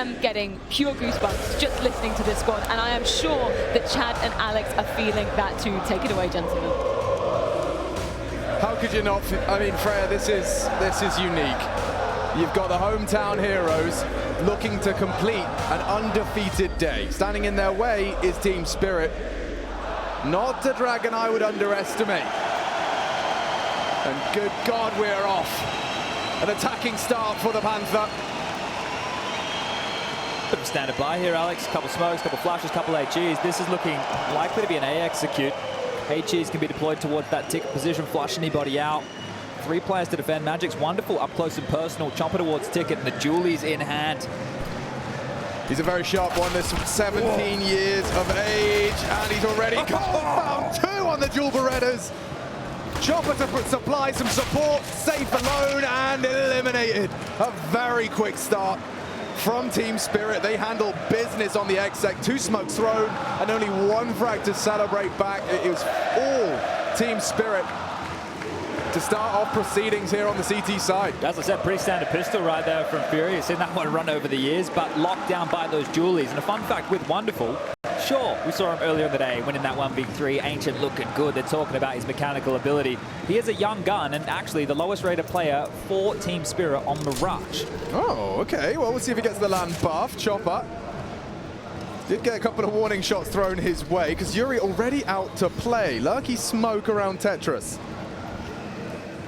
am getting pure goosebumps just listening to this squad, and I am sure that Chad and Alex are feeling that too. Take it away, gentlemen. How could you not? I mean, Freya, this is unique. You've got the hometown heroes looking to complete an undefeated day. Standing in their way is Team Spirit. Not a dragon I would underestimate. And good God, we're off. An attacking start for the Panther. Bit of standard by here, Alex. Couple smokes, couple flashes, couple HEs. This is looking likely to be an A execute. HEs can be deployed towards that ticket position, flush anybody out. 3 players to defend. Magic's wonderful, up close and personal. Chomper towards ticket, and the Julie's in hand. He's a very sharp one, this 17 years of age, and he's already found 2 on the Jewel Berettas. Chopper to supply some support, safe alone, and eliminated. A very quick start from Team Spirit. They handle business on the exec. 2 smokes thrown, and only 1 frag to celebrate back. It was all Team Spirit to start off proceedings here on the CT side. As I said, pretty standard pistol right there from FURIA. You've seen that one run over the years, but locked down by those Julies. And a fun fact with Wonderful, sure, we saw him earlier in the day winning that 1v3, Ancient looking good. They're talking about his mechanical ability. He is a young gun, and actually the lowest rated player for Team Spirit on Mirage. Oh, okay. Well, we'll see if he gets the land buff. Chopper did get a couple of warning shots thrown his way, because Yuri already out to play. Lucky smoke around Tetris.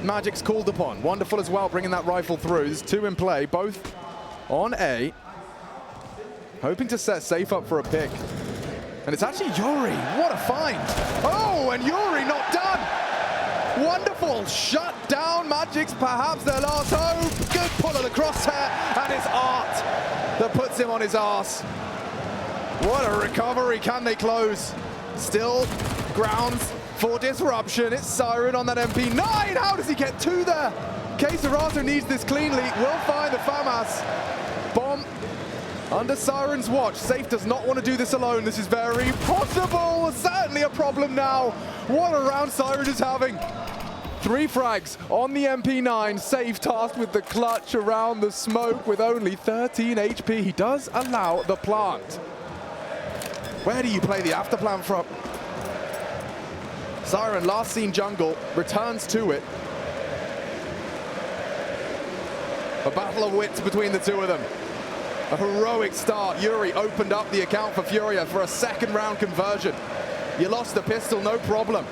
Magic's called upon. Wonderful as well, bringing that rifle through. There's 2 in play, both on A. Hoping to set safe up for a pick. And it's actually Yuri. What a find. Oh, and Yuri not done. Wonderful. Shut down. Magic's perhaps their last hope. Good pull of the crosshair. And it's Art that puts him on his arse. What a recovery. Can they close? Still grounds for disruption. It's Siren on that MP9. How does he get 2 there? KSCERATO needs this cleanly. Will find the FAMAS. Bomb under Siren's watch. Safe does not want to do this alone. This is very possible. Certainly a problem now. What a round Siren is having. 3 frags on the MP9. Safe tasked with the clutch around the smoke with only 13 HP. He does allow the plant. Where do you play the after plant from? Siren, last seen jungle, returns to it. A battle of wits between the 2 of them. A heroic start. Yuri opened up the account for FURIA for a 2nd round conversion. You lost the pistol, no problem.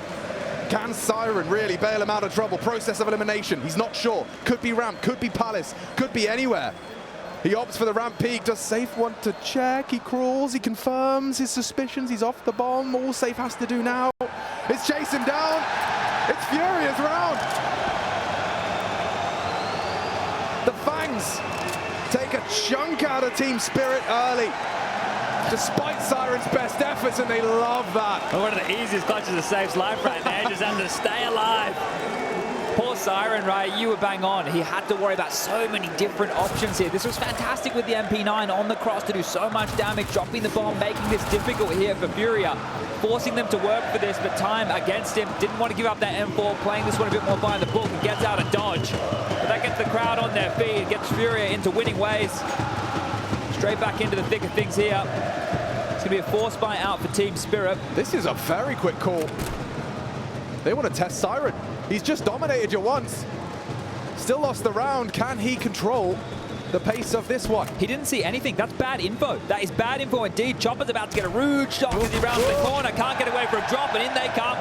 Can Siren really bail him out of trouble? Process of elimination, he's not sure. Could be ramp, could be palace, could be anywhere. He opts for the ramp peak. Does Safe want to check? He crawls, he confirms his suspicions. He's off the bomb. All Safe has to do now is chase him down. It's FURIA's round. The Fangs take a chunk out of Team Spirit early, despite Siren's best efforts, and they love that. One of the easiest clutches of Safe's life right there. Just having to stay alive. Poor Siren, right? You were bang on. He had to worry about so many different options here. This was fantastic with the MP9 on the cross to do so much damage, dropping the bomb, making this difficult here for FURIA, forcing them to work for this, but time against him. Didn't want to give up that M4, playing this one a bit more by the book, and gets out of dodge. But that gets the crowd on their feet. It gets FURIA into winning ways. Straight back into the thick of things here. It's going to be a force buy out for Team Spirit. This is a very quick call. They want to test Siren. He's just dominated you once. Still lost the round. Can he control the pace of this one? He didn't see anything. That's bad info. That is bad info indeed. Chopper's about to get a rude shot as he rounds the corner. Can't get away for a drop, and in they come.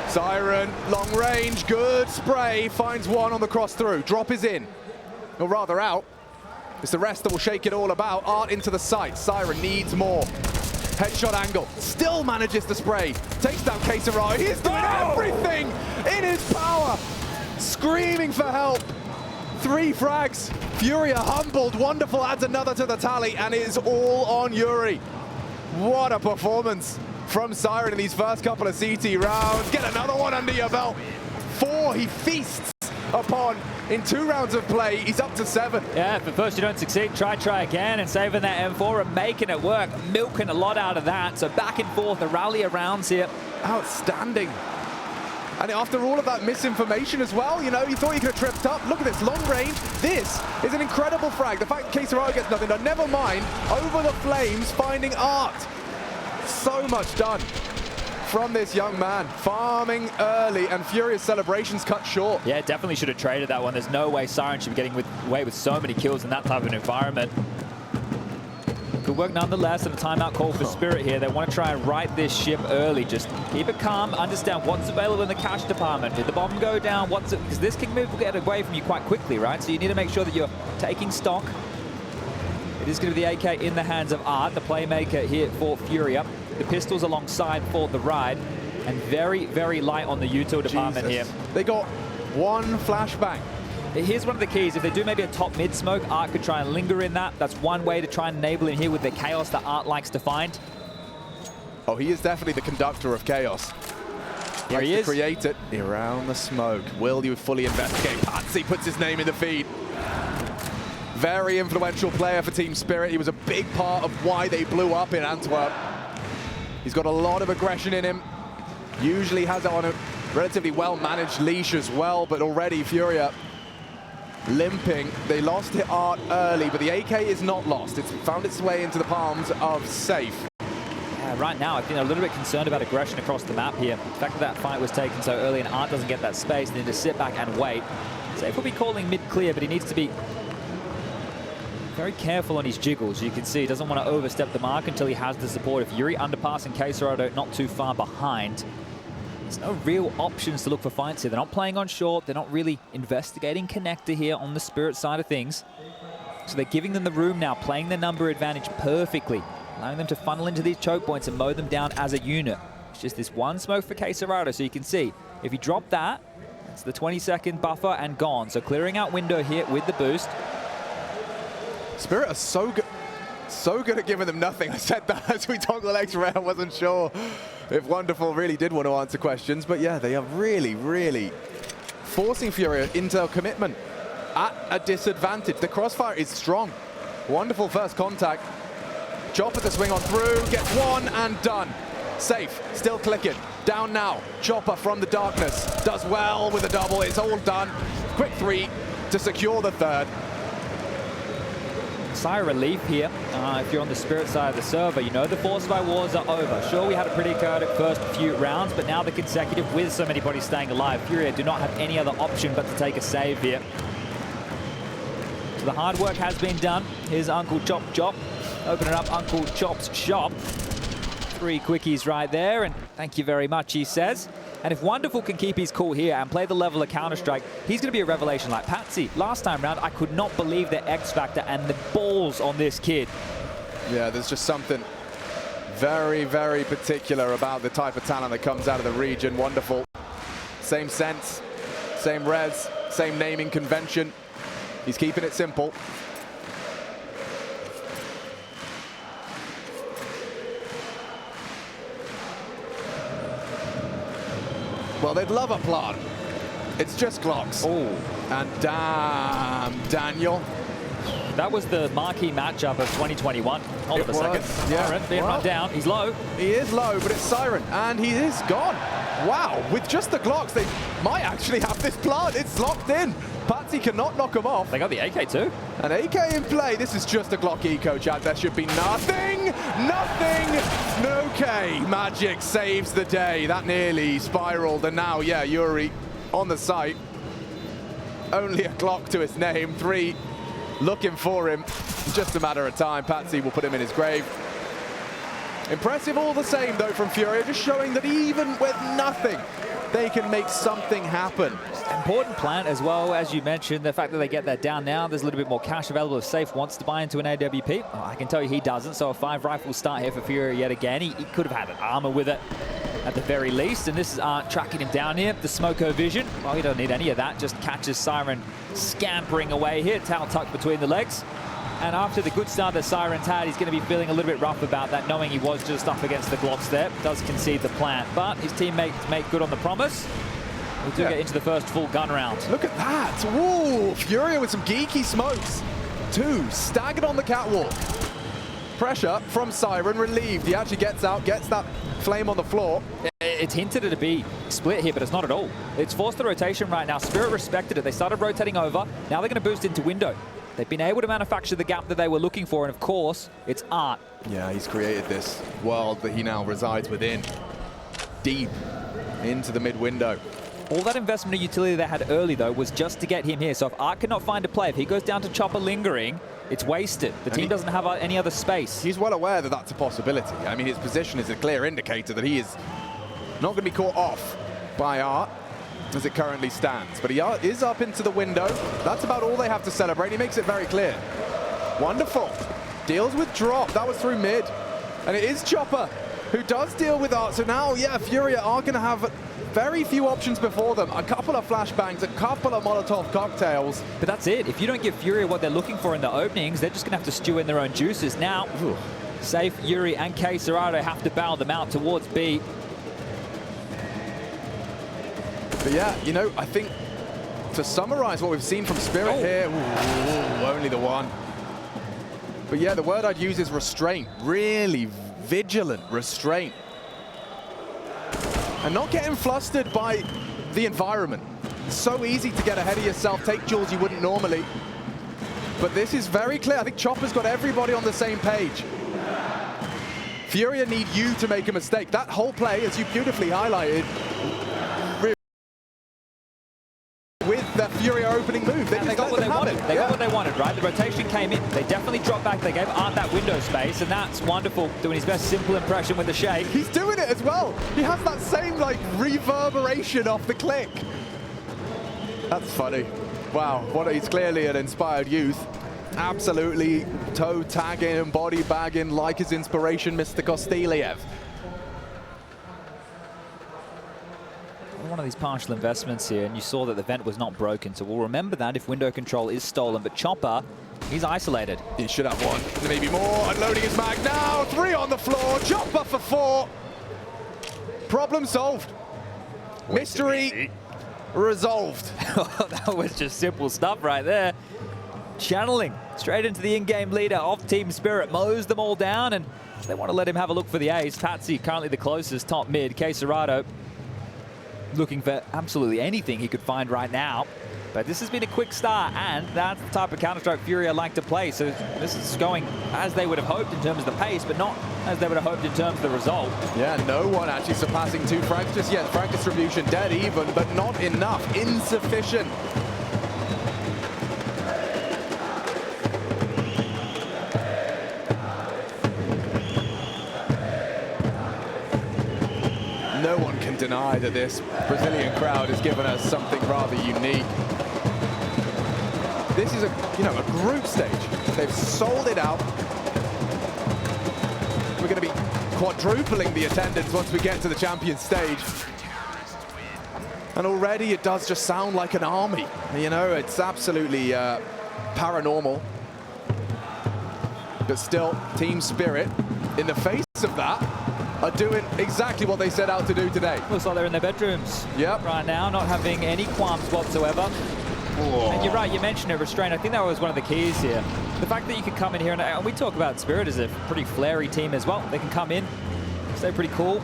Siren, long range, good spray. Finds one on the cross through. Drop is in. Or rather out. It's the rest that will shake it all about. Art into the sight. Siren needs more. Headshot angle, still manages to spray. Takes down KSCERATO. He's doing everything in his power. Screaming for help. 3 frags. FURIA humbled. Wonderful adds another to the tally, and it is all on Yuri. What a performance from Siren in these first couple of CT rounds. Get another one under your belt. 4 he feasts upon in 2 rounds of play. He's up to 7. Yeah, if at first you don't succeed, try again, and saving that M4 and making it work, milking a lot out of that. So back and forth, a rally of rounds here. Outstanding. And after all of that misinformation as well, you know, you thought you could have tripped up. Look at this, long range. This is an incredible frag. The fact that KSCERATO gets nothing done, never mind, over the flames, finding Art. So much done from this young man, farming early, and FURIA's celebrations cut short. Yeah, definitely should have traded that one. There's no way Siren should be getting away with so many kills in that type of an environment. Good work nonetheless, and a timeout call for Spirit here. They want to try and right this ship early. Just keep it calm, understand what's available in the cash department. Did the bomb go down? Because this can move get away from you quite quickly, right? So you need to make sure that you're taking stock. It is going to be the AK in the hands of Art, the playmaker here for FURIA. The pistols alongside for the ride, and very, very light on the util department here. They got one flashbang. Here's one of the keys. If they do maybe a top mid smoke, Art could try and linger in that. That's one way to try and enable him here with the chaos that Art likes to find. Oh, he is definitely the conductor of chaos. Here he is. Create it around the smoke. Will you fully investigate? Patsi puts his name in the feed. Very influential player for Team Spirit. He was a big part of why they blew up in Antwerp. He's got a lot of aggression in him. Usually has it on a relatively well-managed leash as well, but already FURIA limping. They lost hit Art early, but the AK is not lost. It's found its way into the palms of Safe. Yeah, right now, I think they're a little bit concerned about aggression across the map here. The fact that that fight was taken so early and Art doesn't get that space, they need to sit back and wait. Safe will be calling mid-clear, but he needs to be very careful on his jiggles. You can see he doesn't want to overstep the mark until he has the support of Yuri. Underpass and KSCERATO not too far behind. There's no real options to look for fights here. They're not playing on short. They're not really investigating connector here on the Spirit side of things. So they're giving them the room now, playing their number advantage perfectly, allowing them to funnel into these choke points and mow them down as a unit. It's just this one smoke for KSCERATO. So you can see, if you drop that, it's the 20-second buffer and gone. So clearing out window here with the boost. Spirit are so good at giving them nothing. I said that as we talked the legs around. I wasn't sure if Wonderful really did want to answer questions, but yeah, they are really, really forcing FURIA into a commitment at a disadvantage. The crossfire is strong. Wonderful first contact. Chopper to swing on through, gets one and done. Safe, still clicking. Down now. Chopper from the darkness. Does well with a double. It's all done. Quick three to secure the third. Sigh of relief here. If you're on the Spirit side of the server, you know the force by wars are over. Sure, we had a pretty chaotic first few rounds, but now the consecutive with so many bodies staying alive, FURIA do not have any other option but to take a save here. So the hard work has been done. Here's Uncle Chop Chop. Opening up Uncle Chop's shop. 3 quickies right there, and thank you very much, he says. And if Wonderful can keep his cool here and play the level of Counter-Strike, he's going to be a revelation like Patsi. Last time round, I could not believe the X Factor and the balls on this kid. Yeah, there's just something very, very particular about the type of talent that comes out of the region. Wonderful. Same sense, same res, same naming convention. He's keeping it simple. Well, they'd love a plant. It's just Glocks. Oh. And damn, Daniel. That was the marquee matchup of 2021. Hold up a second. Yeah. Siren being run down. He's low. He is low, but it's Siren, and he is gone. Wow, with just the Glocks, they might actually have this plant. It's locked in. Patsi cannot knock him off. They got the AK too. An AK in play. This is just a Glock eco, chat. There should be nothing. Nothing. No K. Magic saves the day. That nearly spiraled. And now, yeah, Yuri on the site. Only a Glock to his name. 3 looking for him. Just a matter of time. Patsi will put him in his grave. Impressive all the same, though, from FURIA. Just showing that even with nothing, they can make something happen. Important plant as well, as you mentioned, the fact that they get that down now, there's a little bit more cash available if Safe wants to buy into an AWP. Oh, I can tell you he doesn't, so a 5 rifle start here for FURIA yet again. He could have had an armor with it at the very least, and this is Art tracking him down here. The Smoko vision, well, he doesn't need any of that, just catches Siren scampering away here, tail tucked between the legs. And after the good start that Siren's had, he's going to be feeling a little bit rough about that, knowing he was just up against the Glocks there. Does concede the plant, but his teammates make good on the promise. We do get into the first full gun round. Look at that. Woo! FURIA with some geeky smokes. 2 staggered on the catwalk. Pressure from Siren relieved. He actually gets out, gets that flame on the floor. it's hinted at a B split here, but it's not at all. It's forced the rotation right now. Spirit respected it. They started rotating over. Now they're going to boost into window. They've been able to manufacture the gap that they were looking for, and of course, it's Art. Yeah, he's created this world that he now resides within, deep into the mid window. All that investment of utility they had early, though, was just to get him here. So if Art cannot find a play, if he goes down to Chopper lingering, it's wasted. The team doesn't have any other space. He's well aware that that's a possibility. I mean, his position is a clear indicator that he is not going to be caught off by Art as it currently stands. But he is up into the window. That's about all they have to celebrate. He makes it very clear. Wonderful. Deals with drop. That was through mid. And it is Chopper who does deal with Art. So now, yeah, FURIA are going to have very few options before them. A couple of flashbangs, a couple of Molotov cocktails. But that's it. If you don't give FURIA what they're looking for in the openings, they're just going to have to stew in their own juices. Now, Safe, Yuri, and KSCERATO have to bow them out towards B. But yeah, you know, I think to summarize what we've seen from Spirit here, only the one. But yeah, the word I'd use is restraint. Really vigilant restraint. And not getting flustered by the environment. It's so easy to get ahead of yourself, take duels you wouldn't normally. But this is very clear. I think Chopper's got everybody on the same page. FURIA need you to make a mistake. That whole play, as you beautifully highlighted, with the FURIA opening move. They got what they wanted. They got what they wanted, right? The rotation came in. They definitely dropped back. They gave Art that window space, and that's wonderful. Doing his best simple impression with the shake. He's doing it as well. He has that same, like, reverberation off the click. That's funny. Wow, he's clearly an inspired youth. Absolutely toe tagging and body bagging like his inspiration, Mr. Kosteliev. One of these partial investments here, and you saw that the vent was not broken, so we'll remember that if window control is stolen. But Chopper, he's isolated. He should have one, maybe more. Unloading his mag now, 3 on the floor. Chopper for 4. Problem solved. Mystery resolved. That was just simple stuff right there. Channeling straight into the in-game leader of Team Spirit, mows them all down, and they want to let him have a look for the ace. Patsi currently the closest, top mid. KSCERATO looking for absolutely anything he could find right now. But this has been a quick start, and that's the type of Counter-Strike FURIA like to play. So this is going as they would have hoped in terms of the pace, but not as they would have hoped in terms of the result. Yeah, no one actually surpassing 2 frags just yet. Frag distribution dead even, but not enough, insufficient. No one can deny that this Brazilian crowd has given us something rather unique. This is a group stage. They've sold it out. We're going to be quadrupling the attendance once we get to the champion stage. And already it does just sound like an army. You know, it's absolutely paranormal. But still, Team Spirit, in the face of that, are doing exactly what they set out to do today. Looks like they're in their bedrooms right now, not having any qualms whatsoever. Whoa. And you're right, you mentioned it, restraint. I think that was one of the keys here. The fact that you can come in here, and we talk about Spirit as a pretty flary team as well. They can come in, stay pretty cool,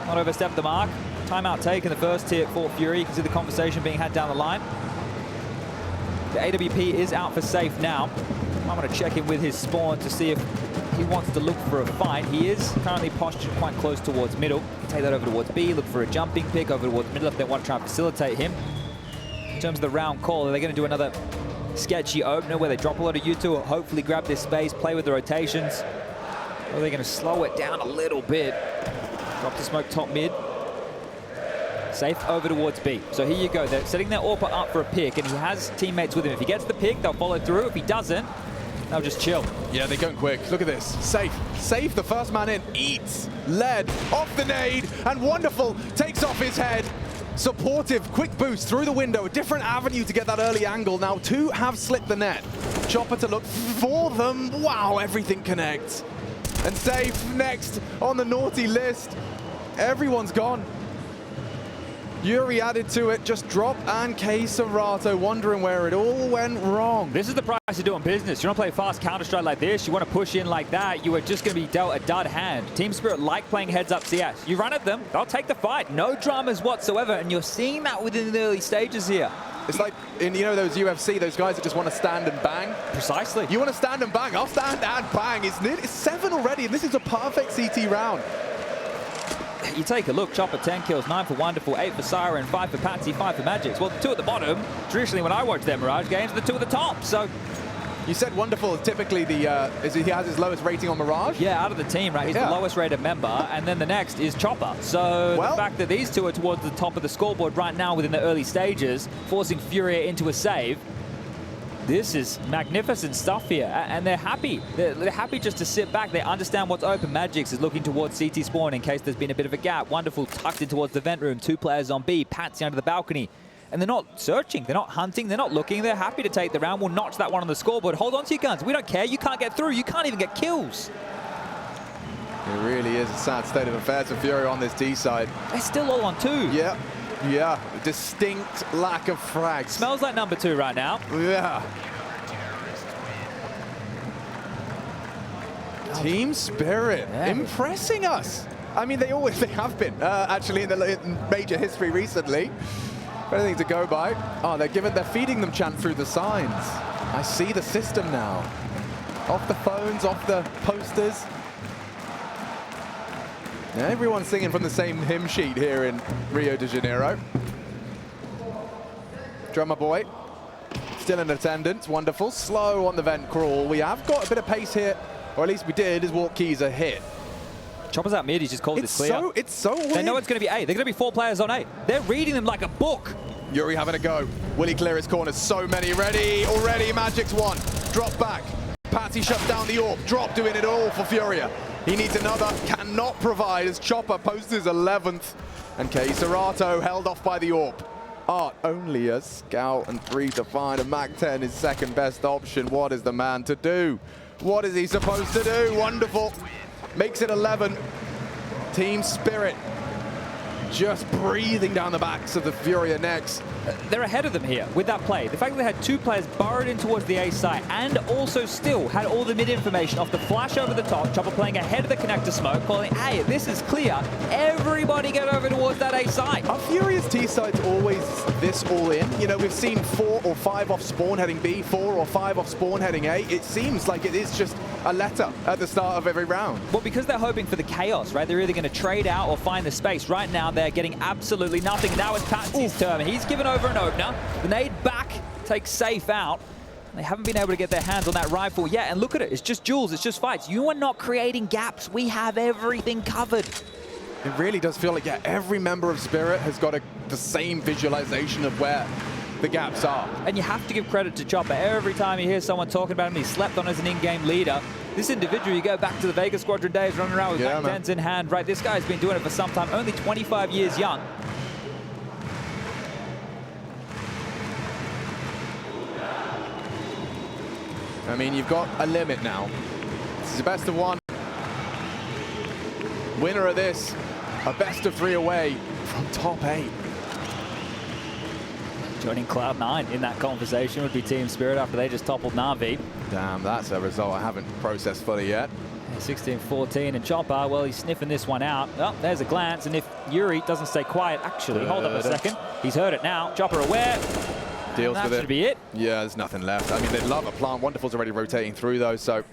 not overstep the mark. Timeout take in the first tier for FURIA. You can see the conversation being had down the line. The AWP is out for Safe now. I'm going to check in with his spawn to see if he wants to look for a fight. He is currently postured quite close towards middle. Take that over towards B, look for a jumping pick over towards middle if they want to try and facilitate him. In terms of the round call, are they going to do another sketchy opener where they drop a lot of U2 or hopefully grab this space, play with the rotations? Or are they going to slow it down a little bit? Drop the smoke top mid. Safe over towards B. So here you go. They're setting their AWP up for a pick, and he has teammates with him. If he gets the pick, they'll follow through. If he doesn't, they'll just chill. Yeah, they're going quick. Look at this. Safe. Safe, the first man in, eats lead off the nade, and Wonderful takes off his head. Supportive, quick boost through the window, a different avenue to get that early angle. Now 2 have slipped the net. Chopper to look for them. Wow, everything connects. And Safe next on the naughty list. Everyone's gone. Yuri added to it, just drop, and KSCERATO wondering where it all went wrong. This is the price of doing business. You want to play fast Counter-Strike like this, you want to push in like that, you are just going to be dealt a dud hand. Team Spirit like playing heads-up CS. You run at them, they'll take the fight. No dramas whatsoever, and you're seeing that within the early stages here. It's like, in, you know, those UFC, those guys that just want to stand and bang? Precisely. You want to stand and bang? I'll stand and bang. It's 7 already, and this is a perfect CT round. You take a look, Chopper 10 kills, 9 for Wonderful, 8 for Siren, 5 for Patsi, 5 for Magix. Well, the 2 at the bottom, traditionally when I watch their Mirage games, the 2 at the top, so... You said Wonderful is typically the, he has his lowest rating on Mirage? Yeah, out of the team, right? He's the lowest rated member, and then the next is Chopper. So the fact that these two are towards the top of the scoreboard right now within the early stages, forcing FURIA into a save, this is magnificent stuff here, and they're happy. They're happy just to sit back. They understand what's open. Magix is looking towards CT spawn in case there's been a bit of a gap. Wonderful tucked in towards the vent room. 2 players on B. Patsi under the balcony. And they're not searching, they're not hunting, they're not looking. They're happy to take the round. We'll notch that one on the scoreboard. Hold on to your guns. We don't care. You can't get through. You can't even get kills. It really is a sad state of affairs for FURIA on this D side. They're still all on 2. Yeah. Yeah, distinct lack of frags. Smells like number 2 right now. Yeah. Team Spirit impressing us. I mean, they have been, actually, in the major history recently. Anything to go by. Oh, they're feeding them chant through the signs. I see the system now. Off the phones, off the posters. Yeah, everyone's singing from the same hymn sheet here in Rio de Janeiro. Drummer boy, still in attendance, wonderful. Slow on the vent crawl. We have got a bit of pace here, or at least we did, as walk keys are hit. Chopper's out mid, he's just called this clear. It's so weird. They know it's going to be A. They're going to be 4 players on A. They're reading them like a book. Yuri having a go. Will he clear his corners? So many ready already. Magix 1. Drop back. Patsi shuts down the AWP. Drop doing it all for FURIA. He needs another. Cannot provide as Chopper posts his 11th. And KSCERATO held off by the AWP. Art only a scout and 3 to find. And Mac-10 is second best option. What is the man to do? What is he supposed to do? Wonderful. Makes it 11. Team Spirit just breathing down the backs of the FURIA necks. They're ahead of them here with that play. The fact that they had 2 players burrowed in towards the A site and also still had all the mid information off the flash over the top. Chopper playing ahead of the connector smoke, calling, hey, this is clear. Everybody get over towards that A site. Are FURIA's T sides always this all in? You know, we've seen 4 or 5 off spawn heading B, 4 or 5 off spawn heading A. It seems like it is just a letter at the start of every round. Well, because they're hoping for the chaos, right? They're either going to trade out or find the space. Right now, they're getting absolutely nothing. Now it's Patsi's turn. He's given over an opener. The nade back takes safe out. They haven't been able to get their hands on that rifle yet. And look at it. It's just duels. It's just fights. You are not creating gaps. We have everything covered. It really does feel like, yeah, every member of Spirit has got the same visualization of where the gaps are. And you have to give credit to Chopper. Every time you hear someone talking about him, he slept on as an in-game leader. This individual, you go back to the Vegas Squadron days, running around with Mac-10s in hand, right? This guy's been doing it for some time, only 25 years young. I mean, you've got a limit now. This is a best of 1. Winner of this, a best of 3 away from top 8. Joining Cloud9 in that conversation would be Team Spirit after they just toppled Na'Vi. Damn, that's a result I haven't processed fully yet. 16-14, and Chopper, well, he's sniffing this one out. Oh, there's a glance, and if Yuri doesn't stay quiet, actually, hold up a second. He's heard it now. Chopper aware. Deals with it. That should be it. Yeah, there's nothing left. I mean, they'd love a plant. Wonderful's already rotating through, though, so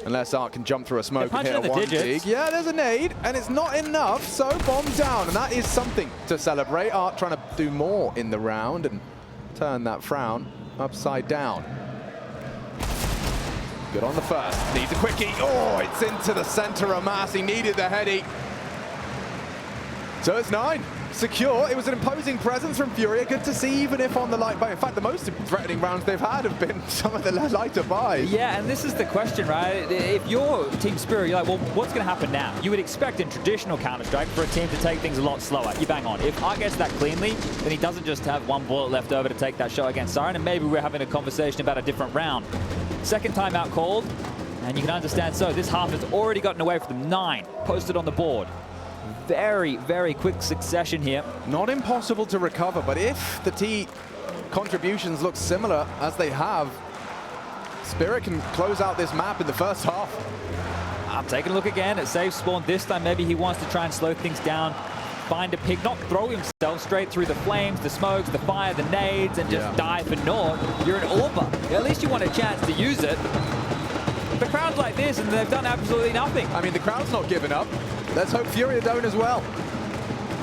unless Art can jump through a smoke and hit a 1 dig. Yeah, there's a nade, and it's not enough, so bomb down, and that is something to celebrate. Art trying to do more in the round and turn that frown upside down. Good on the first. Needs a quickie. Oh, it's into the center of mass. He needed the heady. So it's 9. Secure. It was an imposing presence from FURIA. Good to see, even if on the light buy. In fact, the most threatening rounds they've had have been some of the lighter buys. Yeah, and this is the question, right? If you're Team Spirit, you're like, well, what's going to happen now? You would expect in traditional Counter-Strike for a team to take things a lot slower. You bang on. If Art gets that cleanly, then he doesn't just have 1 bullet left over to take that shot against Siren, and maybe we're having a conversation about a different round. Second timeout called, and you can understand so. This half has already gotten away from them. 9 posted on the board. Very, very quick succession here. Not impossible to recover, but if the T contributions look similar as they have, Spirit can close out this map in the first half. I'm taking a look again at safe spawn. This time maybe he wants to try and slow things down, find a pick, not throw himself straight through the flames, the smokes, the fire, the nades, and just die for naught. You're an AWPer. At least you want a chance to use it. The crowd's like this and they've done absolutely nothing. I mean, the crowd's not giving up. Let's hope FURIA don't as well.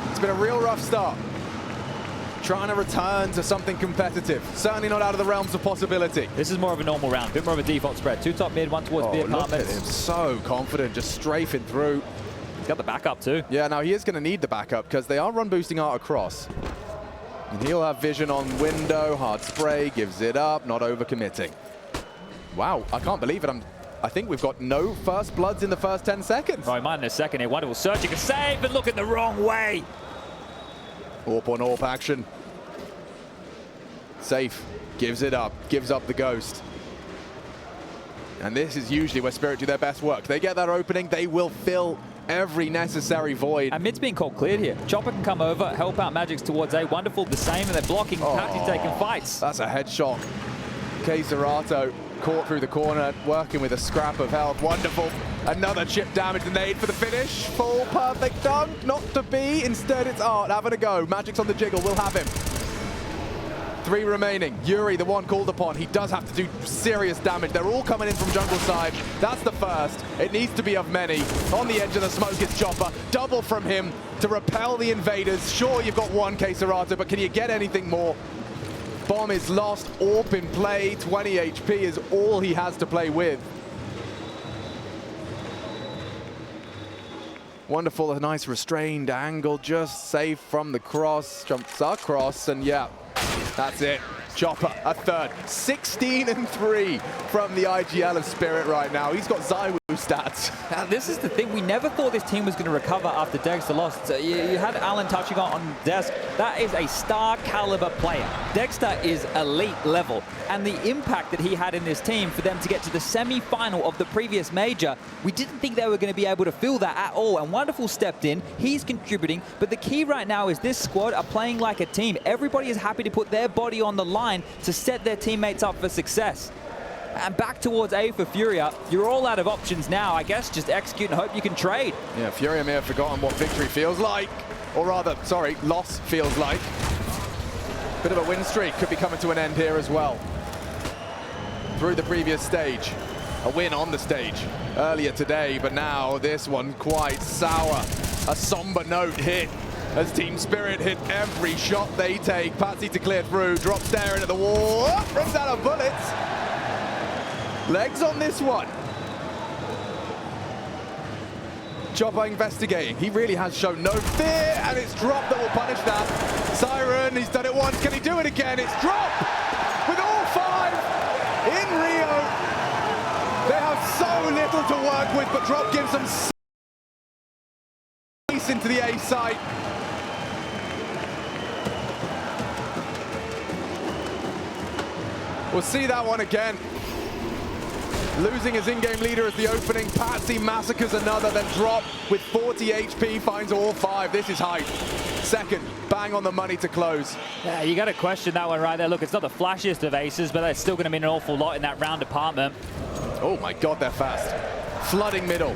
It's been a real rough start. Trying to return to something competitive. Certainly not out of the realms of possibility. This is more of a normal round, a bit more of a default spread. Two top mid, one towards the apartments. Look at him, so confident, just strafing through. He's got the backup too. Yeah, now he is going to need the backup because they are run boosting Art across. And he'll have vision on window, hard spray, gives it up, not overcommitting. Wow, I can't believe it. I think we've got no first bloods in the first 10 seconds. Oh, he might in a second here. Wonderful searching a save, but looking the wrong way. AWP on AWP action. Safe, gives it up, gives up the ghost. And this is usually where Spirit do their best work. They get that opening, they will fill every necessary void. And mid's being cold cleared here. Chopper can come over, help out Magic's towards A. Wonderful, the same, and they're blocking. Patsi taking fights. That's a headshot. KSCERATO caught through the corner, working with a scrap of health. Wonderful. Another chip damage, the nade for the finish. Full perfect dunk, not to be. Instead, it's Art having a go. Magic's on the jiggle, we'll have him. 3 remaining. Yuri, the one called upon. He does have to do serious damage. They're all coming in from jungle side. That's the first. It needs to be of many. On the edge of the smoke is Chopper. Double from him to repel the invaders. Sure, you've got one KSCERATO, but can you get anything more? Bomb is lost. AWP in play. 20 HP is all he has to play with. Wonderful, a nice restrained angle, just safe from the cross. Jumps across, and yeah, that's it. Chopper, a third. 16-3 from the IGL of Spirit right now. He's got Zywu stats. Now, this is the thing. We never thought this team was going to recover after Dexter lost. So you had Alan touching on the desk. That is a star caliber player. Dexter is elite level. And the impact that he had in this team for them to get to the semi-final of the previous major, we didn't think they were going to be able to fill that at all. And Wonderful stepped in. He's contributing. But the key right now is this squad are playing like a team. Everybody is happy to put their body on the line to set their teammates up for success. And back towards A for FURIA. You're all out of options now. I guess just execute and hope you can trade. Yeah, FURIA may have forgotten what victory feels like. Or rather, sorry, loss feels like. Bit of a win streak could be coming to an end here as well. Through the previous stage. A win on the stage earlier today, but now this one quite sour. A somber note hit as Team Spirit hit every shot they take. Patsi to clear through, drops staring at the wall, brings out a bullet. Legs on this one. Chopper investigating. He really has shown no fear, and it's dropped that will punish that. Siren, he's done it once. Can he do it again? It's dropped with all 5 in Rio. They have so little to work with, but drop gives them space into the A site. We'll see that one again. Losing his in-game leader as the opening. Patsi massacres another, then drop with 40 HP, finds all 5. This is height. Second, bang on the money to close. Yeah, you got to question that one right there. Look, it's not the flashiest of aces, but there's still going to be an awful lot in that round department. Oh my God, they're fast. Flooding middle.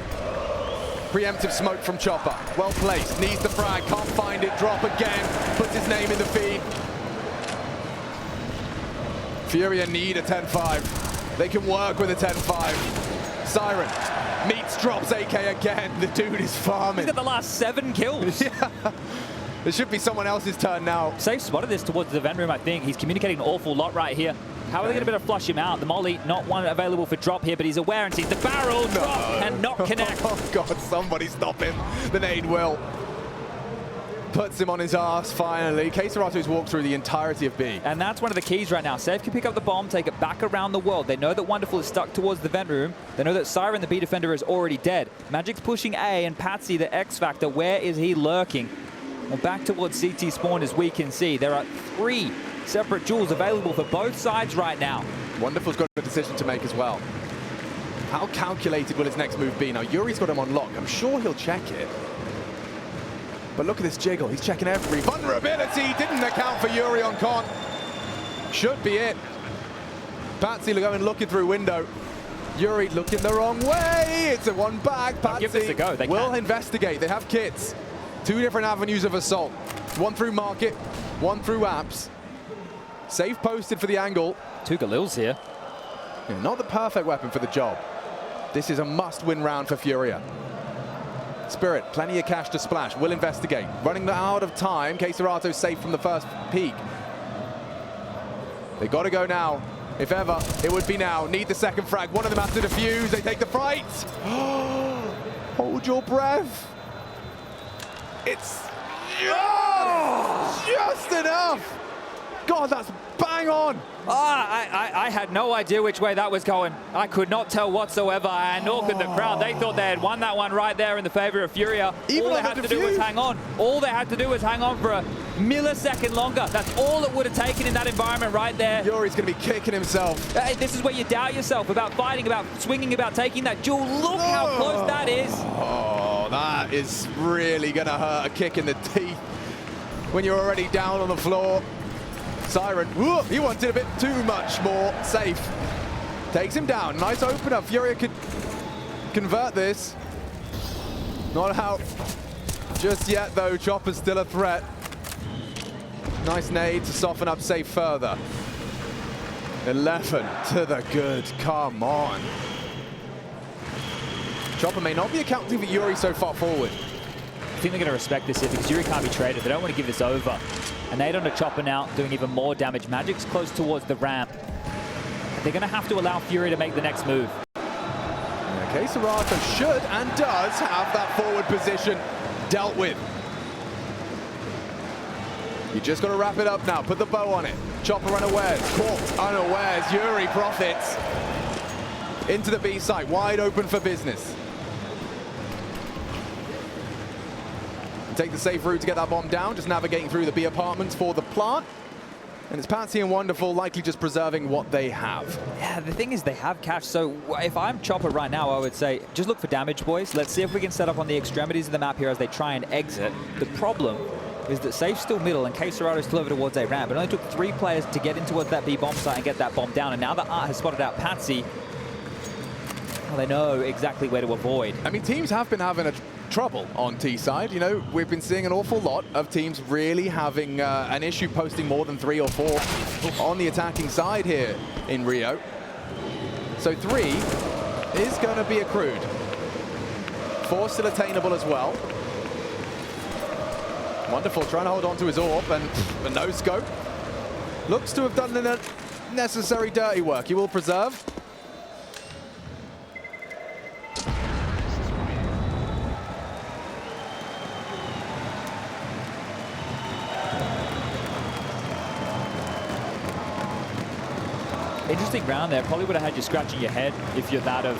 Preemptive smoke from Chopper. Well placed, needs the frag, can't find it. Drop again, puts his name in the feed. FURIA need a 10-5. They can work with a 10-5. Siren meets drops AK again. The dude is farming. He's got the last 7 kills. Yeah. It should be someone else's turn now. Safe spotted this towards the vent room, I think. He's communicating an awful lot right here. How are they going to be able to flush him out? The molly, not one available for drop here, but he's aware and sees the barrel drop and not connect. Oh God, somebody stop him. The nade will. Puts him on his ass, finally. KSCERATO's walked through the entirety of B. And that's one of the keys right now. Safe can pick up the bomb, take it back around the world. They know that Wonderful is stuck towards the vent room. They know that Siren, the B defender, is already dead. Magic's pushing A, and Patsi, the X Factor, where is he lurking? Well, back towards CT spawn, as we can see. There are 3 separate duels available for both sides right now. Wonderful's got a decision to make as well. How calculated will his next move be? Now, Yuri's got him on lock. I'm sure he'll check it. But look at this jiggle. He's checking every vulnerability. Didn't account for Yuri on con. Should be it. Patsi going looking through window. Yuri looking the wrong way. It's a one back. Patsi give this a go. They will can. investigate. They have kits. 2 different avenues of assault. One through market, one through apps. Safe posted for the angle. 2 Galils here. Yeah, not the perfect weapon for the job. This is a must-win round for FURIA. Spirit, plenty of cash to splash. Will investigate. Running out of time. KSCERATO safe from the first peak. They got to go now. If ever, it would be now. Need the second frag. One of them has to defuse. They take the fight. Hold your breath. It's just enough. God, that's bang on. I had no idea which way that was going. I could not tell whatsoever, and nor could the crowd. They thought they had won that one right there in the favor of FURIA. Even all they had to do was hang on. All they had to do was hang on for a millisecond longer. That's all it would have taken in that environment right there. Yuri's going to be kicking himself. This is where you doubt yourself about fighting, about swinging, about taking that duel. Look how close that is. Oh, that is really going to hurt. A kick in the teeth when you're already down on the floor. Siren, whoop, he wanted a bit too much more. Safe. Takes him down. Nice opener. FURIA could convert this. Not out just yet, though. Chopper's still a threat. Nice nade to soften up Safe further. 11 to the good. Come on. Chopper may not be accounting for Yuri so far forward. I think they're going to respect this here because Yuri can't be traded. They don't want to give this over. And nade on the Chopper now, doing even more damage. Magic's close towards the ramp. They're going to have to allow FURIA to make the next move. KSCERATO should and does have that forward position dealt with. You just got to wrap it up now. Put the bow on it. Chopper unawares. Caught unawares. Yuri profits. Into the B site. Wide open for business. Take the safe route to get that bomb down. Just navigating through the B apartments for the plant. And it's Patsi and Wonderful likely just preserving what they have. Yeah, the thing is they have cash. So if I'm Chopper right now, I would say just look for damage, boys. Let's see if we can set up on the extremities of the map here as they try and exit. The problem is that Safe's still middle and KSCERATO is still over towards A ramp. It only took 3 players to get in towards that B bomb site and get that bomb down. And now that Art has spotted out Patsi, well, they know exactly where to avoid. I mean, teams have been having trouble on T side. You know, we've been seeing an awful lot of teams really having an issue posting more than 3 or 4 on the attacking side here in Rio. So 3 is going to be accrued. 4 still attainable as well. Wonderful, trying to hold on to his AWP and the no scope. Looks to have done the necessary dirty work. He will preserve. Interesting round there. Probably would have had you scratching your head if you're that of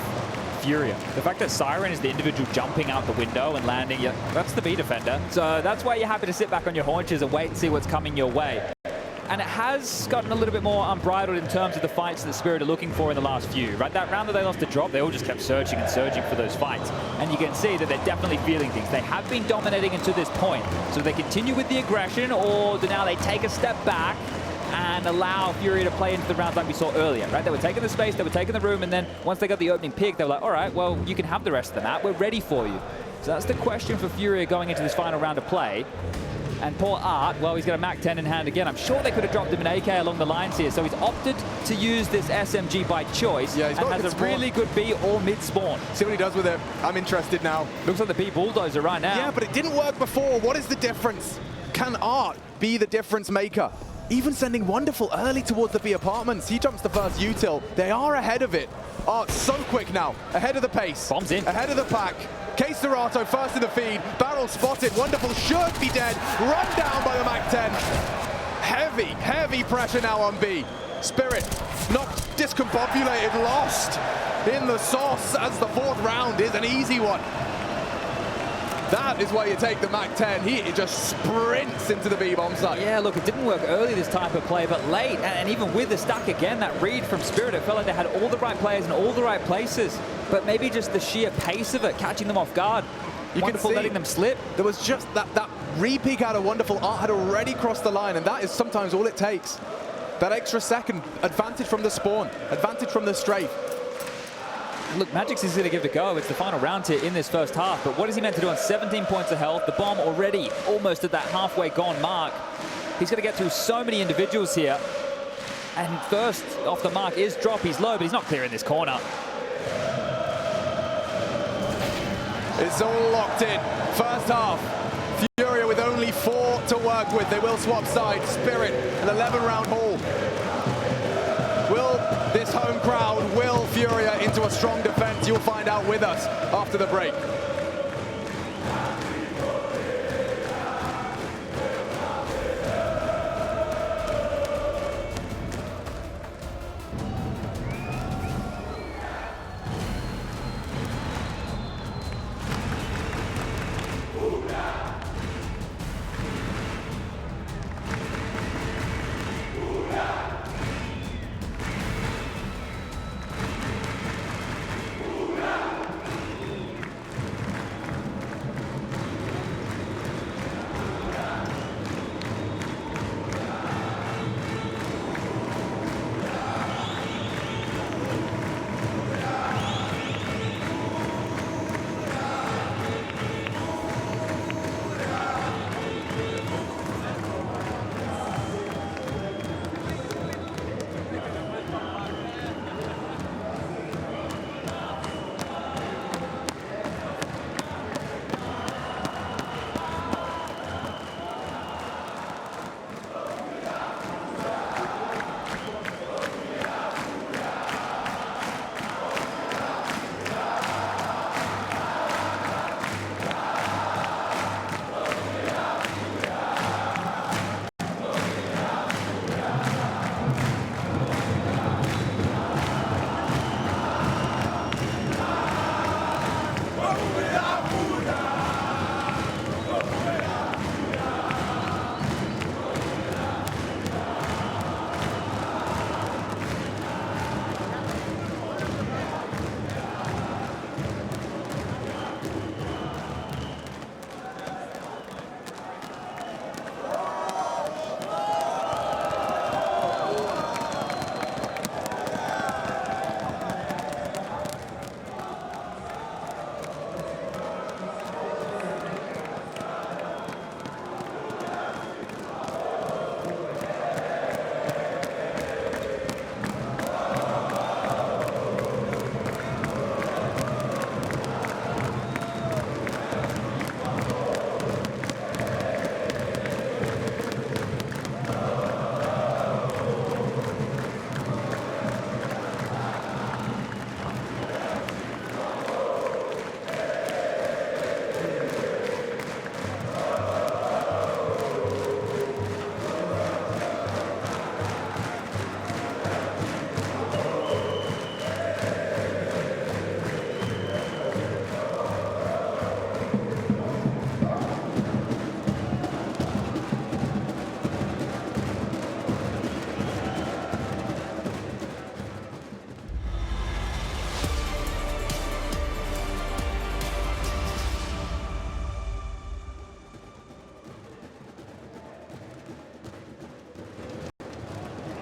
FURIA. The fact that Siren is the individual jumping out the window and landing, that's the B defender. So that's why you're happy to sit back on your haunches and wait and see what's coming your way. And it has gotten a little bit more unbridled in terms of the fights that Spirit are looking for in the last few. Right, that round that they lost to Drop, they all just kept searching and surging for those fights. And you can see that they're definitely feeling things. They have been dominating until this point. So they continue with the aggression, or do now they take a step back and allow FURIA to play into the rounds like we saw earlier, right? They were taking the space, they were taking the room, and then once they got the opening pick, they were like, all right, well, you can have the rest of the map. We're ready for you. So that's the question for FURIA going into this final round of play. And poor Art, well, he's got a MAC-10 in hand again. I'm sure they could have dropped him an AK along the lines here. So he's opted to use this SMG by choice, and has a really good B or mid spawn. See what he does with it. I'm interested now. Looks like the B bulldozer right now. Yeah, but it didn't work before. What is the difference? Can Art be the difference maker? Even sending Wonderful early towards the B apartments. He jumps the first util. They are ahead of it. Art's so quick now. Ahead of the pace. Bombs in. Ahead of the pack. KSCERATO first in the feed. Barrel spotted. Wonderful should be dead. Run down by the MAC-10. Heavy, heavy pressure now on B. Spirit not discombobulated, lost in the sauce as the 4th round is an easy one. That is where you take the MAC-10. He just sprints into the B-bomb site. Yeah, look, it didn't work early this type of play, but late, and even with the stack again, that read from Spirit, it felt like they had all the right players in all the right places, but maybe just the sheer pace of it, catching them off guard. Wonderful letting them slip. There was just that Re-peek out a wonderful art had already crossed the line, and that is sometimes all it takes. That extra second, advantage from the spawn, advantage from the strafe. Look, Magic's is going to give it a go. It's the final round here in this first half, but what is he meant to do on 17 points of health? The bomb already almost at that halfway gone mark. He's going to get through so many individuals here. And first off the mark is Drop. He's low, but he's not clear in this corner. It's all locked in. First half, FURIA with only 4 to work with. They will swap sides. Spirit, an 11-round haul. Will this home crowd will FURIA into a strong defense? You'll find out with us after the break.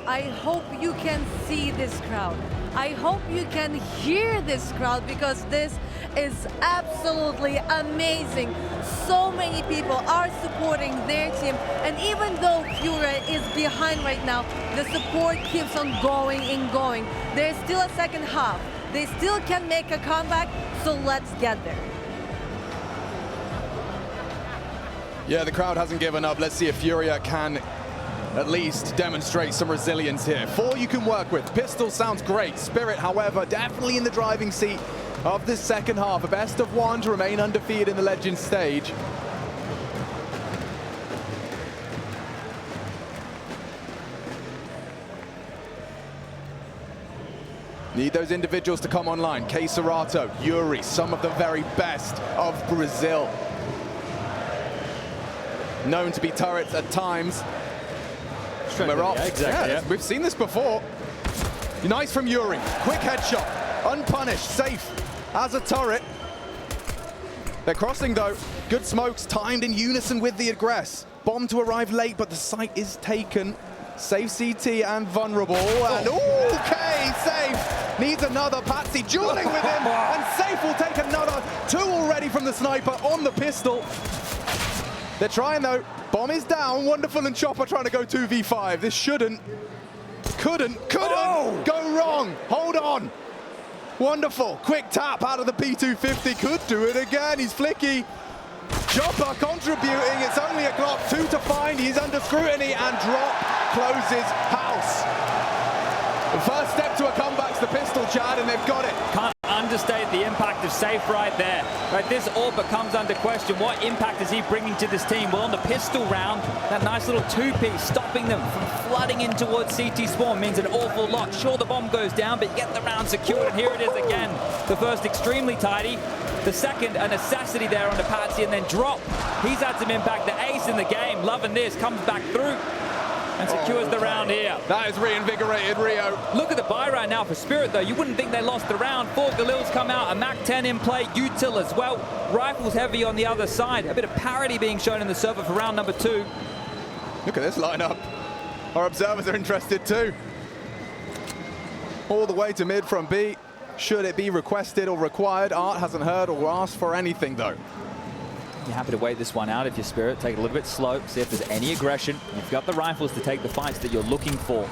I hope you can see this crowd. I hope you can hear this crowd, because this is absolutely amazing. So many people are supporting their team, and even though FURIA is behind right now, the support keeps on going and going. There's still a second half. They still can make a comeback, so let's get there. Yeah, the crowd hasn't given up. Let's see if FURIA can at least demonstrate some resilience here. 4 you can work with. Pistol sounds great. Spirit, however, definitely in the driving seat of this second half. A best of 1 to remain undefeated in the Legends stage. Need those individuals to come online. KSCERATO, Yuri, some of the very best of Brazil. Known to be turrets at times. Mirage, exactly. yeah, we've seen this before. Nice from Yuri. Quick headshot. Unpunished, safe as a turret. They're crossing though. Good smokes timed in unison with the aggress. Bomb to arrive late, but the site is taken. Safe CT and vulnerable. And okay, Safe needs another. Patsi dueling with him, and Safe will take another. 2 already from the sniper on the pistol. They're trying though. Bomb is down. Wonderful and Chopper trying to go 2v5. This couldn't go wrong. Hold on. Wonderful. Quick tap out of the P250. Could do it again. He's flicky. Chopper contributing. It's only a Glock. 2 to find. He's under scrutiny, and drop closes house. The first step to a comeback's the pistol, Chad, and they've got it. Can't understate the impact of Safe right there. Right, this all becomes under question. What impact is he bringing to this team? Well, on the pistol round, that nice little 2-piece stopping them from flooding in towards CT spawn means an awful lot. Sure, the bomb goes down, but you get the round secured, and here it is again. The first extremely tidy. The second, a necessity there on the Patsi, and then drop. He's had some impact. The ace in the game, loving this, comes back through and secures the round here. That is reinvigorated Rio. Look at the buy right now for Spirit, though. You wouldn't think they lost the round. 4 Galils come out, a MAC-10 in play, util as well. Rifles heavy on the other side. A bit of parity being shown in the server for round number 2. Look at this lineup. Our observers are interested too. All the way to mid from B. Should it be requested or required? Art hasn't heard or asked for anything though. You're happy to wait this one out if you're Spirit. Take it a little bit slow, see if there's any aggression. You've got the rifles to take the fights that you're looking for.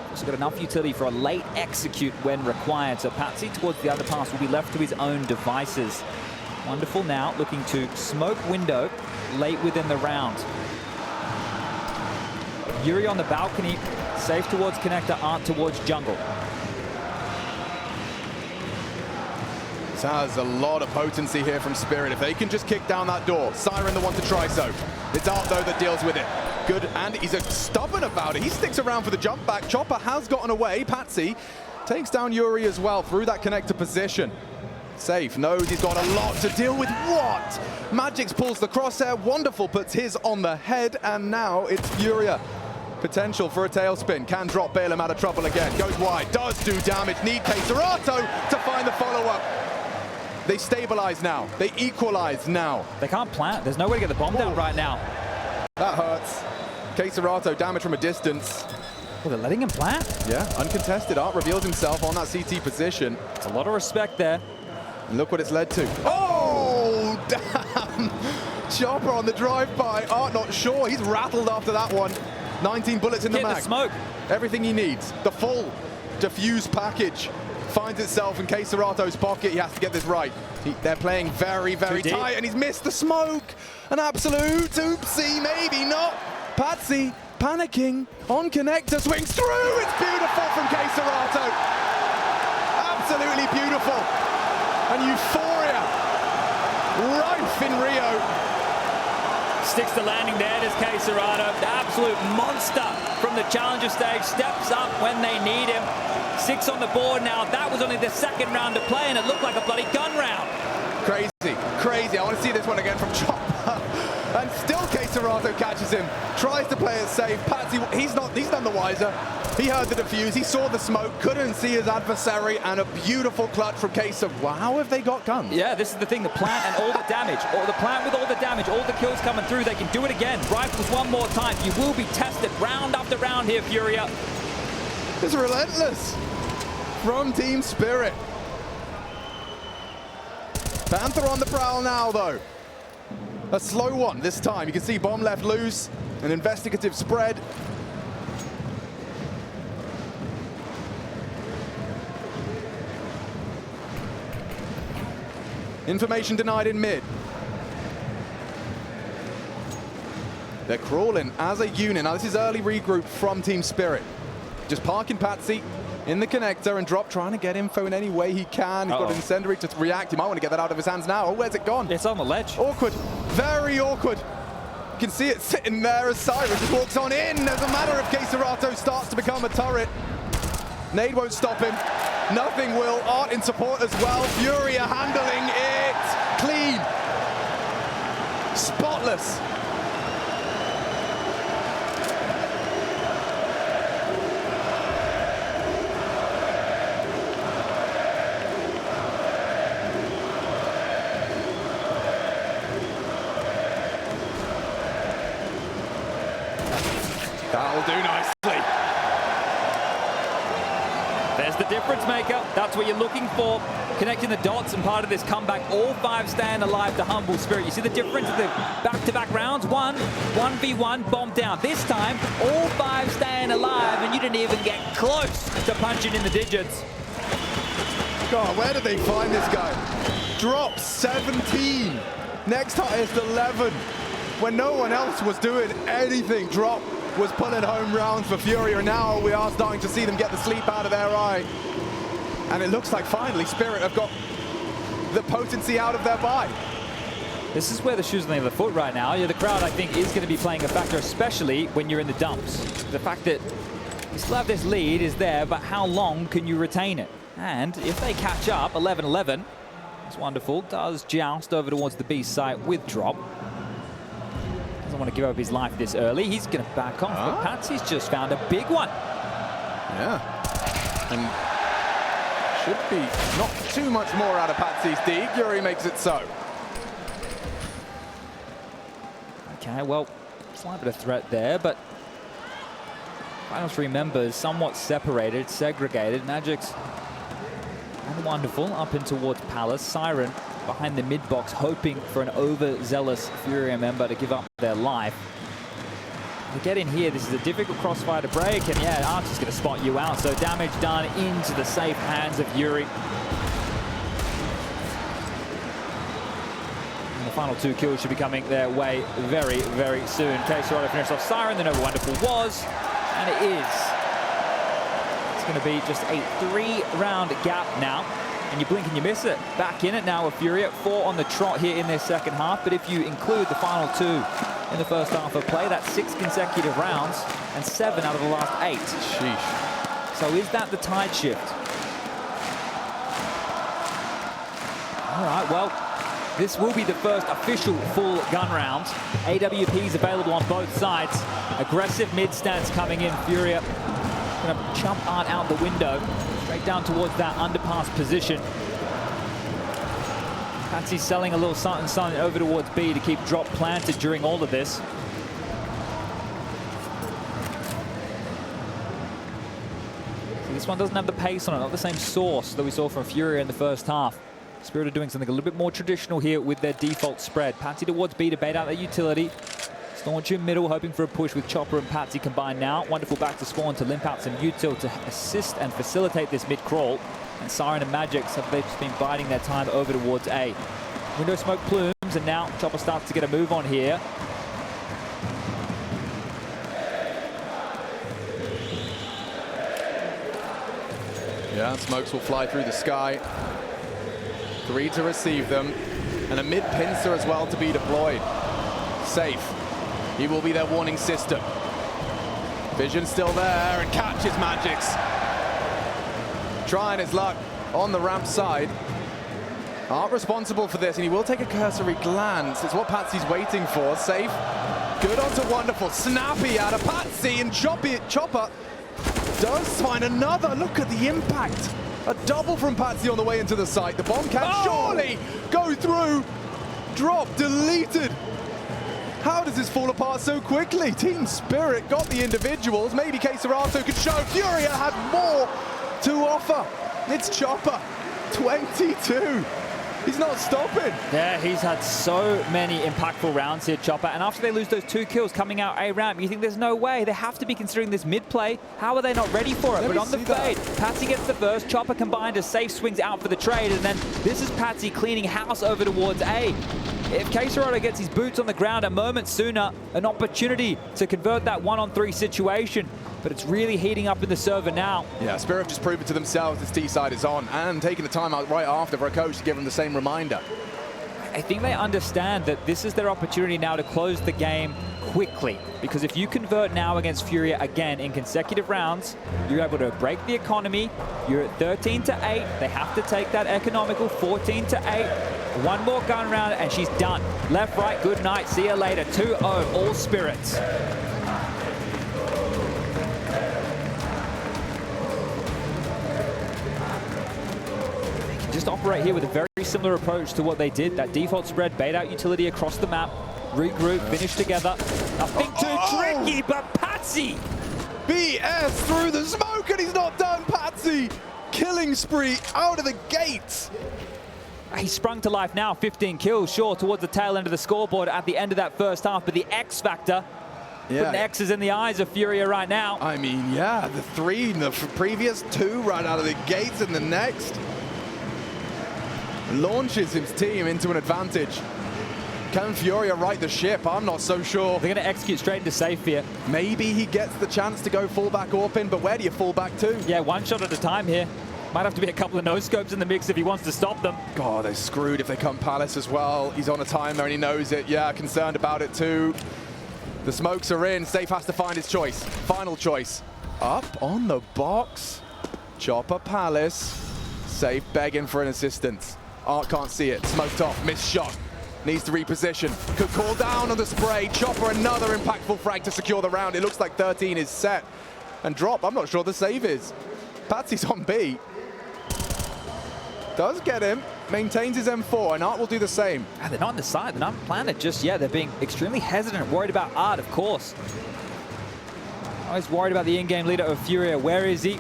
Also got enough utility for a late execute when required. So Patsi towards the other pass will be left to his own devices. Wonderful now, looking to smoke window late within the round. Yuri on the balcony, Safe towards connector, Art towards jungle. This has a lot of potency here from Spirit. If they can just kick down that door. Siren the one to try so. It's Art though that deals with it. Good, and he's stubborn about it. He sticks around for the jump back. Chopper has gotten away. Patsi takes down Yuri as well through that connector position. Safe knows he's got a lot to deal with. What? Magix pulls the crosshair. Wonderful puts his on the head, and now it's FURIA. Potential for a tailspin. Can drop, bail him out of trouble again. Goes wide, does do damage. Need KSCERATO to find the follow-up. They stabilize now. They equalize now. They can't plant. There's no way to get the bomb down right now. That hurts. KSCERATO damage from a distance. Well, they're letting him plant. Yeah, uncontested. Art reveals himself on that CT position. It's a lot of respect there. And look what it's led to. Oh, damn. Chopper on the drive-by. Art not sure. He's rattled after that one. 19 bullets in the mag. The smoke. Everything he needs. The full diffuse package finds itself in KSCERATO's pocket. He has to get this right. They're playing very, very tight, and he's missed the smoke. An absolute oopsie, maybe not. Patsi panicking on connector, swings through. It's beautiful from KSCERATO. Absolutely beautiful. And euphoria rife in Rio. Sticks the landing there. There's KSCERATO. The absolute monster from the challenger stage. Steps up when they need him. 6 on the board now. That was only the second round to play, and it looked like a bloody gun round. Crazy, crazy. I want to see this one again from Chopper. And still KSCERATO catches him. Tries to play it safe. Patsi, he's none the wiser. He heard the defuse. He saw the smoke. Couldn't see his adversary. And a beautiful clutch from KSCERATO. Wow, how have they got guns? Yeah, this is the thing. The plant and all the damage. Or the plant with all the damage. All the kills coming through. They can do it again. Rifles one more time. You will be tested round after round here, FURIA. It's relentless from Team Spirit. Panther on the prowl now, though. A slow one this time. You can see bomb left loose. An investigative spread. Information denied in mid. They're crawling as a unit. Now, this is early regroup from Team Spirit. Just parking Patsi in the connector and drop, trying to get info in any way he can. He's got an incendiary to react. He might want to get that out of his hands now. Oh, where's it gone? It's on the ledge. Awkward. Very awkward. You can see it sitting there as Siren just walks on in. As a matter of KSCERATO starts to become a turret. Nade won't stop him. Nothing will. Art in support as well. FURIA handling it clean. Spotless. do nicely. There's the difference maker. That's what you're looking for. Connecting the dots and part of this comeback. All 5 staying alive to Humble Spirit. You see the difference of the back-to-back rounds? 1v1, bomb down. This time, all 5 staying alive, and you didn't even get close to punching in the digits. God, where did they find this guy? Drop 17. Next highest 11. When no one else was doing anything, Drop was pulling home rounds for FURIA, and now we are starting to see them get the sleep out of their eye. And it looks like finally Spirit have got the potency out of their bye. This is where the shoes on the other foot right now. Yeah, the crowd, I think, is going to be playing a factor, especially when you're in the dumps. The fact that you still have this lead is there, but how long can you retain it? And if they catch up, 11-11, it's wonderful. Does joust over towards the B site with Drop. Doesn't want to give up his life this early. He's going to back off, but Patsy's just found a big one. Yeah. And should be not too much more out of Patsy's D. Yuri makes it so. Okay, well, slight bit of threat there, but final 3 members somewhat separated, segregated. Magic's and wonderful up in towards Palace. Siren behind the mid-box, hoping for an overzealous FURIA member to give up their life. To get in here, this is a difficult crossfire to break, and yeah, Archer's going to spot you out, so damage done into the safe hands of Yuri. And the final 2 kills should be coming their way very, very soon. KSCERATO finished off Siren, then over Wonderful was, and it is. It's going to be just a 3-round gap now. And you blink and you miss it. Back in it now with FURIA. 4 on the trot here in their second half. But if you include the final 2 in the first half of play, that's 6 consecutive rounds and 7 out of the last 8. Sheesh. So is that the tide shift? All right, well, this will be the first official full gun round. AWPs available on both sides. Aggressive mid stance coming in. FURIA going to jump Art out the window. Straight down towards that underpass position. Patsi selling a little something over towards B to keep Drop planted during all of this. So this one doesn't have the pace on it, not the same source that we saw from FURIA in the first half. Spirit are doing something a little bit more traditional here with their default spread. Patsi towards B to bait out their utility. Staunch in middle, hoping for a push with Chopper and Patsi combined now. Wonderful back to spawn to limp out some util to assist and facilitate this mid-crawl. And Siren and Magic have just been biding their time over towards A. Window smoke plumes, and now Chopper starts to get a move on here. Yeah, smokes will fly through the sky. 3 to receive them. And a mid-pincer as well to be deployed. Safe. He will be their warning system. Vision still there, and catches Magic's. Trying his luck on the ramp side. Art responsible for this, and he will take a cursory glance. It's what Patsy's waiting for. Safe. Good onto Wonderful. Snappy out of Patsi, and Chopper does find another. Look at the impact. A double from Patsi on the way into the site. The bomb can surely go through. Drop deleted. How does this fall apart so quickly? Team Spirit got the individuals. Maybe KSCERATO could show. FURIA had more to offer. It's Chopper, 22. He's not stopping. Yeah, he's had so many impactful rounds here, Chopper. And after they lose those 2 kills coming out A ramp, you think there's no way. They have to be considering this mid play. How are they not ready for it? But on the fade, Patsi gets the first. Chopper combined as safe swings out for the trade. And then this is Patsi cleaning house over towards A. If KSCERATO gets his boots on the ground a moment sooner, an opportunity to convert that 1-on-3 situation. But it's really heating up in the server now. Yeah, Spirit have just proved it to themselves this T side is on, and taking the time out right after for a coach to give them the same reminder. I think they understand that this is their opportunity now to close the game quickly. Because if you convert now against FURIA again in consecutive rounds, you're able to break the economy. You're at 13-8. They have to take that economical 14-8. One more gun round and she's done. Left, right, good night. See you later. 2-0, all Spirits. Just operate here with a very similar approach to what they did. That default spread, bait out utility across the map, regroup, finish together. Nothing too tricky, but Patsi BS through the smoke, and he's not done. Patsi, killing spree out of the gates. He sprung to life now, 15 kills, sure, towards the tail end of the scoreboard at the end of that first half, but the X factor, putting X's in the eyes of FURIA right now. I mean, yeah, the 3 in the previous 2 right out of the gates, and the next launches his team into an advantage. Can FURIA right the ship? I'm not so sure. They're going to execute straight into safe here. Maybe he gets the chance to go full back AWP, but where do you fall back to? Yeah, one shot at a time here. Might have to be a couple of no-scopes in the mix if he wants to stop them. God, they're screwed if they come Palace as well. He's on a timer and he knows it. Yeah, concerned about it too. The smokes are in. Safe has to find his choice. Final choice. Up on the box. Chopper Palace. Safe begging for an assistance. Art can't see it. Smoked off. Missed shot. Needs to reposition. Could call down on the spray. Chopper another impactful frag to secure the round. It looks like 13 is set. And drop. I'm not sure the save is. Patsi's on B. Does get him, maintains his M4, and Art will do the same. And they're not on the side, they're not planted just yet. They're being extremely hesitant, worried about Art, of course. Always worried about the in-game leader of FURIA. Where is he?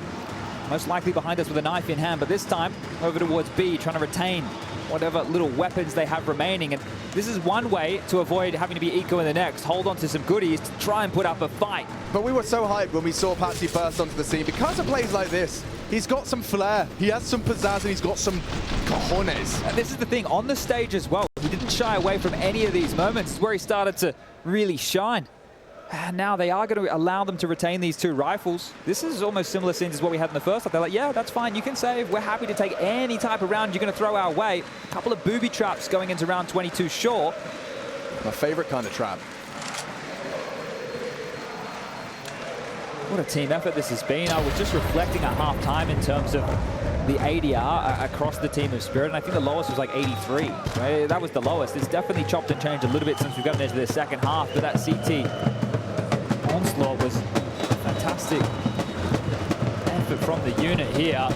Most likely behind us with a knife in hand, but this time over towards B, trying to retain whatever little weapons they have remaining. And this is one way to avoid having to be eco in the next. Hold on to some goodies to try and put up a fight. But we were so hyped when we saw Patsi burst onto the scene. Because of plays like this, he's got some flair, he has some pizzazz, and he's got some cojones. And this is the thing, on the stage as well, he didn't shy away from any of these moments. It's where he started to really shine. And now they are going to allow them to retain these 2 rifles. This is almost similar scenes as what we had in the first half. They're like, yeah, that's fine, you can save. We're happy to take any type of round you're going to throw our way. A couple of booby traps going into round 22, sure. My favorite kind of trap. What a team effort this has been. I was just reflecting at half-time in terms of the ADR across the team of Spirit, and I think the lowest was like 83. Right? That was the lowest. It's definitely chopped and changed a little bit since we've gotten into the second half, but that CT onslaught was fantastic effort from the unit here.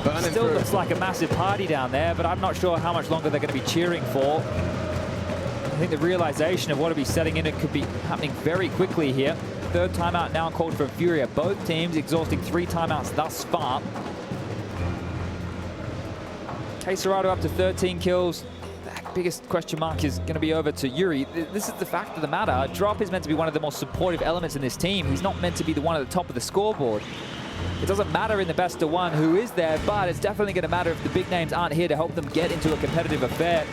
Burning Still through. looks like a massive party down there, but I'm not sure how much longer they're going to be cheering for. I think the realization of what will be setting in, it could be happening very quickly here. 3rd timeout now called for FURIA. Both teams exhausting 3 timeouts thus far. KSCERATO up to 13 kills. The biggest question mark is going to be over to Yuri. This is the fact of the matter. Drop is meant to be one of the most supportive elements in this team. He's not meant to be the one at the top of the scoreboard. It doesn't matter in the best of 1 who is there, but it's definitely going to matter if the big names aren't here to help them get into a competitive affair.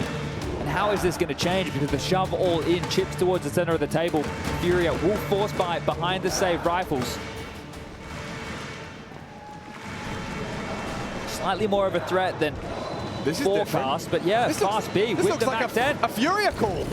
And how is this going to change? Because the shove all in chips towards the center of the table. FURIA will force buy behind the save rifles. Slightly more of a threat than forecast, but yeah, fast B this with the looks Mac like 10. a FURIA call.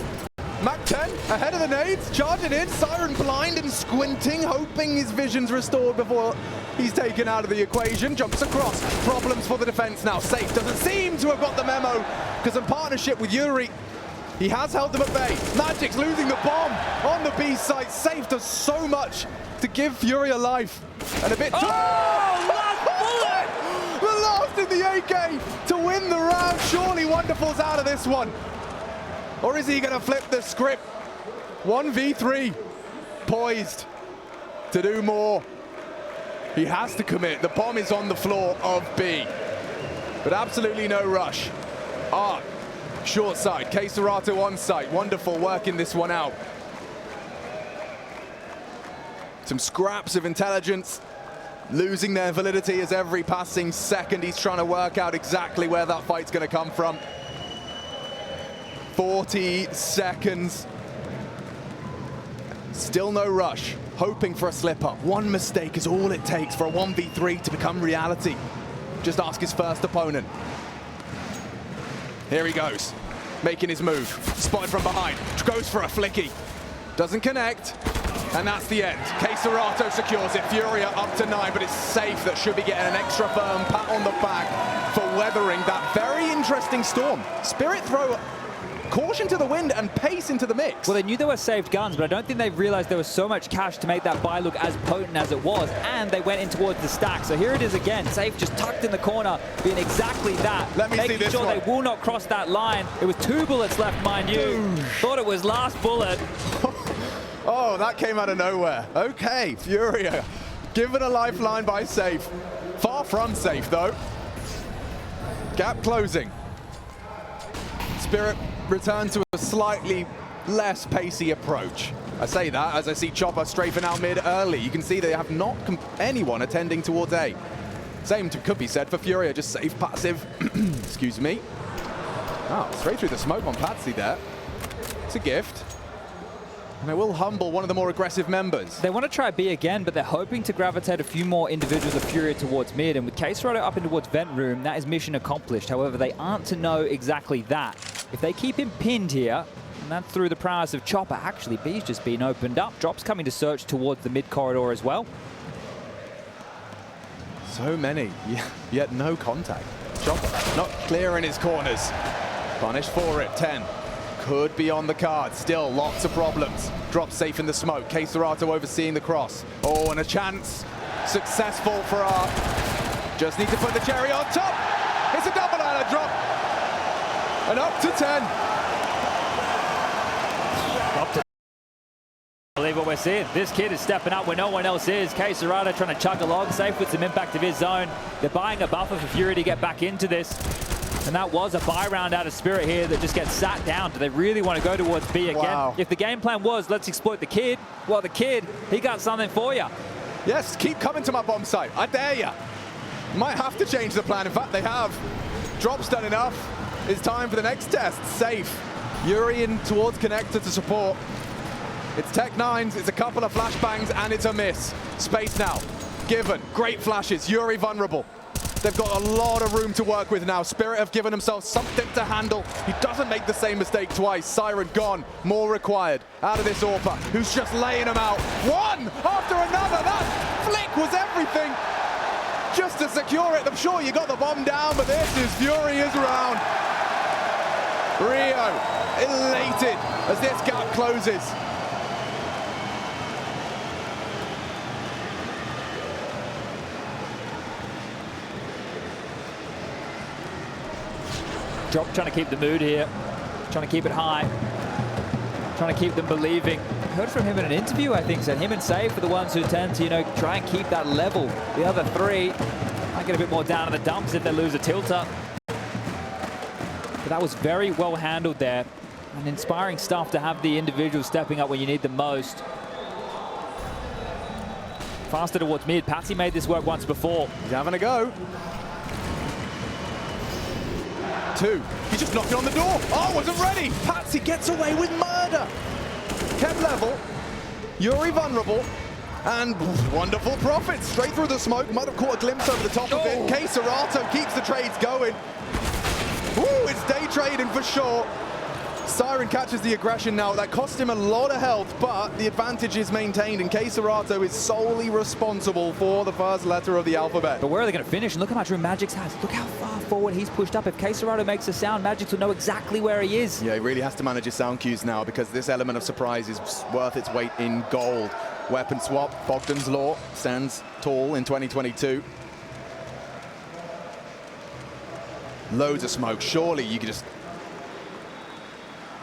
Mac 10 ahead of the nades, charging in, Siren blind and squinting, hoping his vision's restored before he's taken out of the equation. Jumps across, problems for the defense now. Safe doesn't seem to have got the memo, because in partnership with Yuri, he has held them at bay. Magic's losing the bomb on the B site. Safe does so much to give FURIA life. And a bit too... last bullet! The last in the AK to win the round. Surely Wonderful's out of this one. Or is he going to flip the script? 1v3, poised to do more. He has to commit. The bomb is on the floor of B. But absolutely no rush. Art, short side. KSCERATO on site. Wonderful working this one out. Some scraps of intelligence. Losing their validity as every passing second he's trying to work out exactly where that fight's going to come from. 40 seconds. Still no rush. Hoping for a slip-up. One mistake is all it takes for a 1v3 to become reality. Just ask his first opponent. Here he goes. Making his move. Spotted from behind. Goes for a flicky. Doesn't connect. And that's the end. KSCERATO secures it. FURIA up to 9, but it's Safe that should be getting an extra firm pat on the back for weathering that very interesting storm. Spirit throw caution to the wind and pace into the mix. Well, they knew they were saved guns, but I don't think they realized there was so much cash to make that buy look as potent as it was, and they went in towards the stack. So here it is again. Safe just tucked in the corner, being exactly that. Let me see making this sure one. they will not cross that line. It was 2 bullets left, mind you. Thought it was last bullet. Oh, that came out of nowhere. Okay, FURIA Given a lifeline by safe. Far from safe, though. Gap closing. Spirit returned to a slightly less pacey approach. I say that as I see Chopper strafing out mid early. You can see they have not anyone attending towards A. Same could be said for FURIA, just safe passive. Excuse me. Oh, straight through the smoke on Patsi there. It's a gift. And it will humble one of the more aggressive members. They want to try B again, but they're hoping to gravitate a few more individuals of FURIA towards mid. And with KSCERATO up in towards vent room, that is mission accomplished. However, they aren't to know exactly that. If they keep him pinned here, and that's through the prowess of Chopper, actually B's just been opened up. Drop's coming to search towards the mid corridor as well. So many, yet no contact. Chopper not clear in his corners. Punished for it, 10. Could be on the card, still lots of problems. Drop safe in the smoke, KSCERATO overseeing the cross. Oh, and a chance, successful for Art. Just need to put the cherry on top. It's a double and a drop. And up to 10. Up to believe what we're seeing. This kid is stepping up where no one else is. KSCERATO trying to chug along, safe with some impact of his zone. They're buying a buffer for FURIA to get back into this. And that was a buy round out of Spirit here that just gets sat down. Do they really want to go towards B again? Wow. If the game plan was, let's exploit the kid, well, the kid, he got something for you. Yes, keep coming to my bomb site. I dare you. Might have to change the plan. In fact, they have. Drop's done enough. It's time for the next test. Safe. Yuri in towards connector to support. It's Tech 9s, it's a couple of flashbangs, and it's a miss. Space now. Given. Great flashes. Yuri vulnerable. They've got a lot of room to work with now. Spirit have given themselves something to handle. He doesn't make the same mistake twice. Siren gone. More required. Out of this AWPer, who's just laying them out. One after another. That flick was everything. Just to secure it. I'm sure you got the bomb down, but this is FURIA's round. Rio elated as this gap closes. Drop trying to keep the mood here, trying to keep it high, trying to keep them believing. I heard from him in an interview, I think, said him and Safe are the ones who tend to, try and keep that level. The other three might get a bit more down in the dumps if they lose a tilter. But that was very well handled there. And inspiring stuff to have the individuals stepping up when you need them most. Faster towards mid. Patsi made this work once before. He's having a go. 2. He's just knocking on the door. Oh, wasn't ready. Patsi gets away with murder. Kept level. Yuri vulnerable. And wonderful profit. Straight through the smoke. Might have caught a glimpse over the top of it. KSCERATO keeps the trades going. Ooh, it's day trading for sure. Siren catches the aggression now. That cost him a lot of health, but the advantage is maintained, and KSCERATO is solely responsible for the first letter of the alphabet. But where are they going to finish? And look how much room Magix has. Look how far forward he's pushed up. If KSCERATO makes a sound, Magix will know exactly where he is. Yeah, he really has to manage his sound cues now, because this element of surprise is worth its weight in gold. Weapon swap, Bogdan's Law stands tall in 2022. Loads of smoke. Surely you could just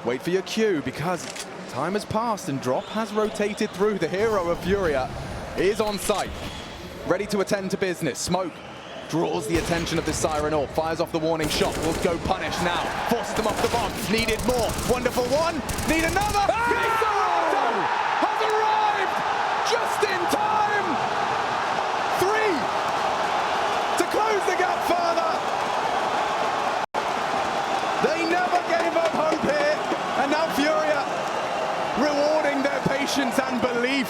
wait for your cue, because time has passed and Drop has rotated through. The hero of FURIA is on site, ready to attend to business. Smoke draws the attention of the Siren Orb, fires off the warning shot. Will go punish now, forces them off the bomb. Needed more. Wonderful one. Need another. KSCERATO has arrived just in time. 3 to close the gap further. They never gave up hope here, and now FURIA rewarding their patience and belief.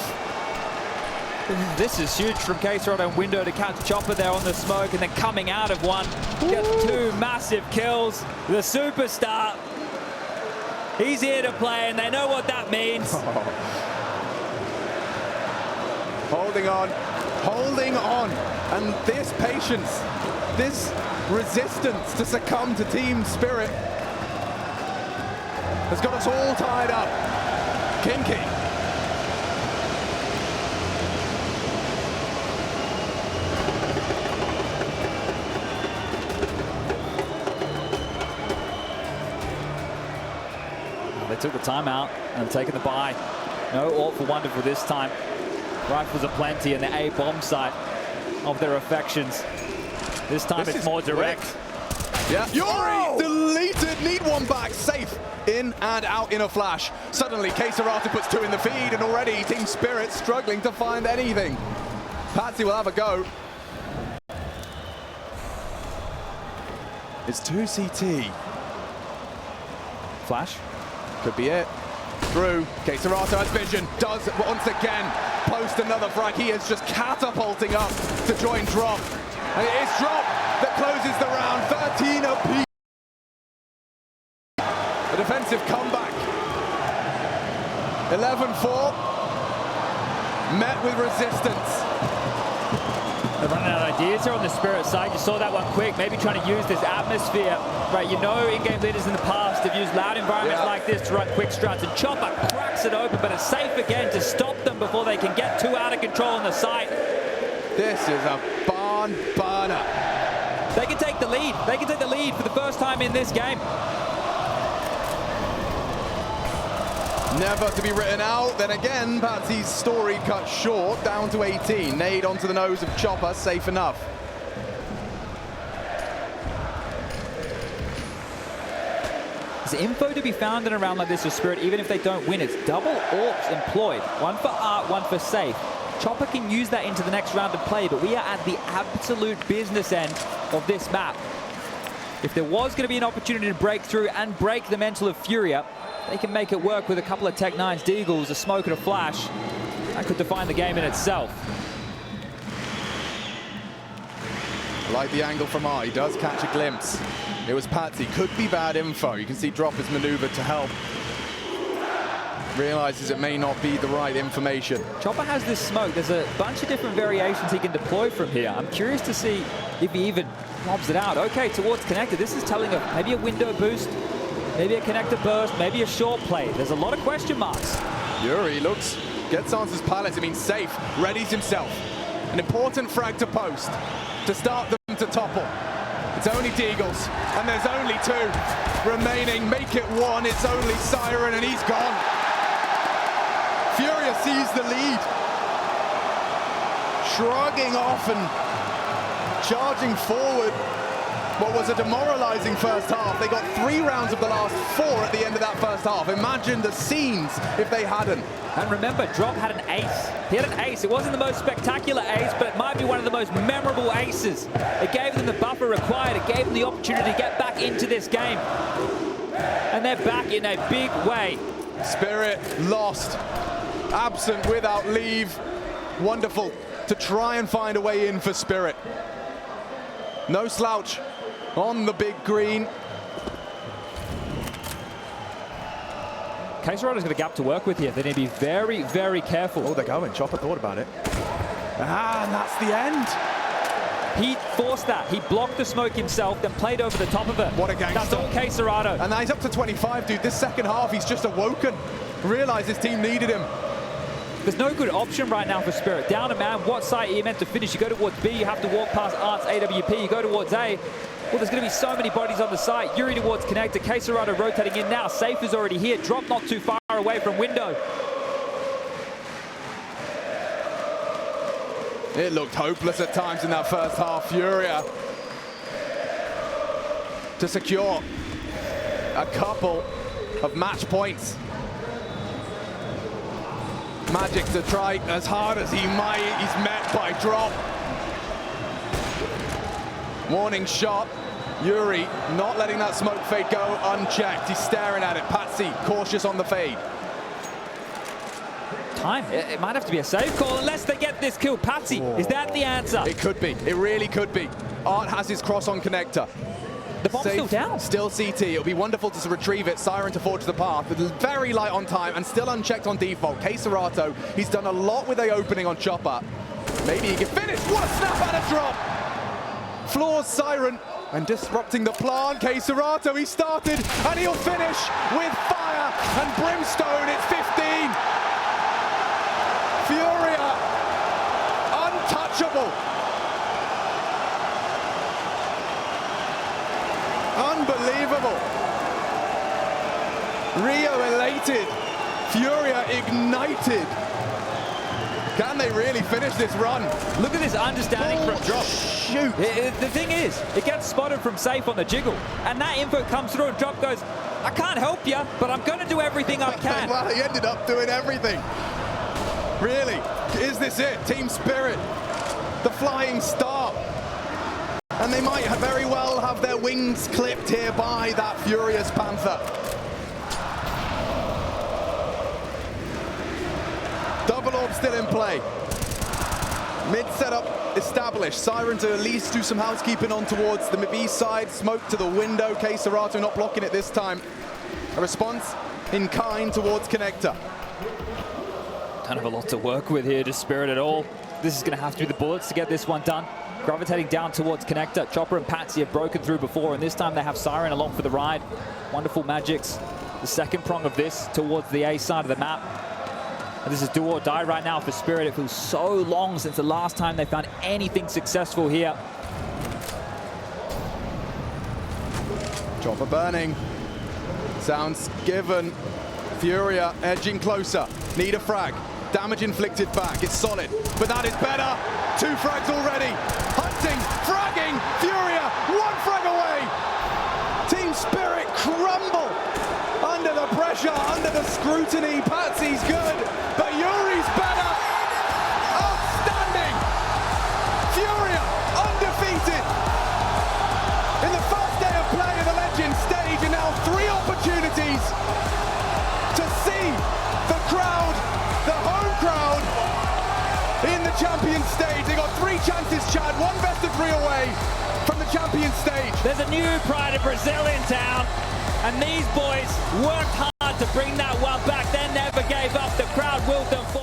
This is huge from KSCERATO window to catch Chopper there on the smoke, and then coming out of one, gets 2 massive kills. The superstar, he's here to play, and they know what that means. Holding on, and this patience, this resistance to succumb to Team Spirit has got us all tied up. Kinky. They took the timeout and taken the buy. No AWP for Wonderful this time. Rifles aplenty and the A bomb site of their affections. This time it's more direct. Yeah, Yuri deleted, need one back, safe. In and out in a flash. Suddenly, KSCERATO puts 2 in the feed, and already Team Spirit struggling to find anything. Patsi will have a go. It's 2 CT. Flash. Could be it. Through. KSCERATO has vision. Does once again post another frag. He is just catapulting up to join Drop. And it is Drop that closes the round. 13 apiece. A defensive comeback. 11-4. Met with resistance. They're running out of ideas here on the Spirit side. You saw that one quick, maybe trying to use this atmosphere. Right, you know in-game leaders in the past have used loud environments like this to run quick strats, and Chopper cracks it open, but it's safe again to stop them before they can get too out of control on the site. This is a barn burner. They can take the lead. They can take the lead for the first time in this game. Never to be written out. Then again, Patsi's story cut short, down to 18. Nade onto the nose of Chopper, safe enough. There's info to be found in a round like this with Spirit, even if they don't win. It's double AWPs employed. One for art, one for safe. Chopper can use that into the next round of play, but we are at the absolute business end of this map. If there was going to be an opportunity to break through and break the mental of FURIA, they can make it work with a couple of Tech 9s, Deagles, a smoke and a flash. That could define the game in itself. I like the angle from Art. He does catch a glimpse. It was Patsi. Could be bad info. You can see Drop has maneuvered to help. Realizes it may not be the right information. Chopper has this smoke. There's a bunch of different variations he can deploy from here. I'm curious to see if he even lobs it out. Okay, towards connector. This is telling of maybe a window boost, maybe a connector burst, maybe a short play. There's a lot of question marks. Yuri looks, gets Answer's pallet. I mean, safe, readies himself. An important frag to post to start them to topple. It's only Deagles, and there's only 2 remaining. Make it 1. It's only Siren, and he's gone. FURIA sees the lead. Shrugging off and charging forward. What was a demoralizing first half. They got 3 rounds of the last 4 at the end of that first half. Imagine the scenes if they hadn't. And remember, Drop had an ace. He had an ace. It wasn't the most spectacular ace, but it might be one of the most memorable aces. It gave them the buffer required. It gave them the opportunity to get back into this game. And they're back in a big way. Spirit lost. Absent without leave. Wonderful to try and find a way in for Spirit. No slouch on the big green. KSCERATO's got a gap to work with here. They need to be very, very careful. Oh, they're going. Chopper thought about it. And that's the end. He forced that. He blocked the smoke himself, then played over the top of it. What a gangster. That's all KSCERATO. And now he's up to 25, dude. This second half, he's just awoken. Realized his team needed him. There's no good option right now for Spirit. Down a man, what site are you meant to finish? You go towards B, you have to walk past Art's AWP. You go towards A. Well, there's going to be so many bodies on the site. Yuri towards connector. KSCERATO rotating in now. Safe is already here. Drop not too far away from window. It looked hopeless at times in that first half. FURIA to secure a couple of match points. Magic to try as hard as he might. He's met by Drop. Warning shot. Yuri not letting that smoke fade go unchecked. He's staring at it. Patsi cautious on the fade. Time. It might have to be a safe call unless they get this kill. Patsi, is that the answer? It could be. It really could be. Art has his cross on connector. The bomb's still down. Still CT. It'll be wonderful to retrieve it. Siren to forge the path. But very light on time and still unchecked on default. KSCERATO, he's done a lot with the opening on Chopper. Maybe he can finish. What a snap out of Drop. Floors Siren and disrupting the plan. KSCERATO, he started and he'll finish with fire and brimstone. It's 15. FURIA, untouchable. Unbelievable. Rio elated. FURIA ignited. Can they really finish this run? Look at this understanding from Drop. Shoot. The thing is, it gets spotted from safe on the jiggle, and that info comes through and Drop goes, I can't help you, but I'm going to do everything I can. Well, he ended up doing everything. Really? Is this it? Team Spirit, the flying star. And they might very well have their wings clipped here by that furious Panther. Double orb still in play. Mid setup established. Siren to at least do some housekeeping on towards the B side. Smoke to the window. KSCERATO not blocking it this time. A response in kind towards Connector. Kind of a lot to work with here to Spirit at all. This is going to have to be the bullets to get this one done. Gravitating down towards Connector. Chopper and Patsi have broken through before, and this time they have Siren along for the ride. Wonderful magics. The second prong of this towards the A side of the map. And this is do or die right now for Spirit. It feels so long since the last time they found anything successful here. Chopper burning. Sounds given. FURIA edging closer. Need a frag. Damage inflicted back. It's solid, but that is better. 2 frags already. Hunting, fragging. FURIA, 1 frag away. Team Spirit crumble under the pressure, under the scrutiny. Patsi's good, but Yuri's better. Outstanding. FURIA undefeated in the first day of play of the Legends stage, and now 3 opportunities to see the crowd, the home crowd, in the champion stage. They got 3 chances, Chad, 1 best of 3 away from the champion stage. There's a new pride of Brazil in town, and these boys worked hard to bring that well back. They never gave up. The crowd willed them forward.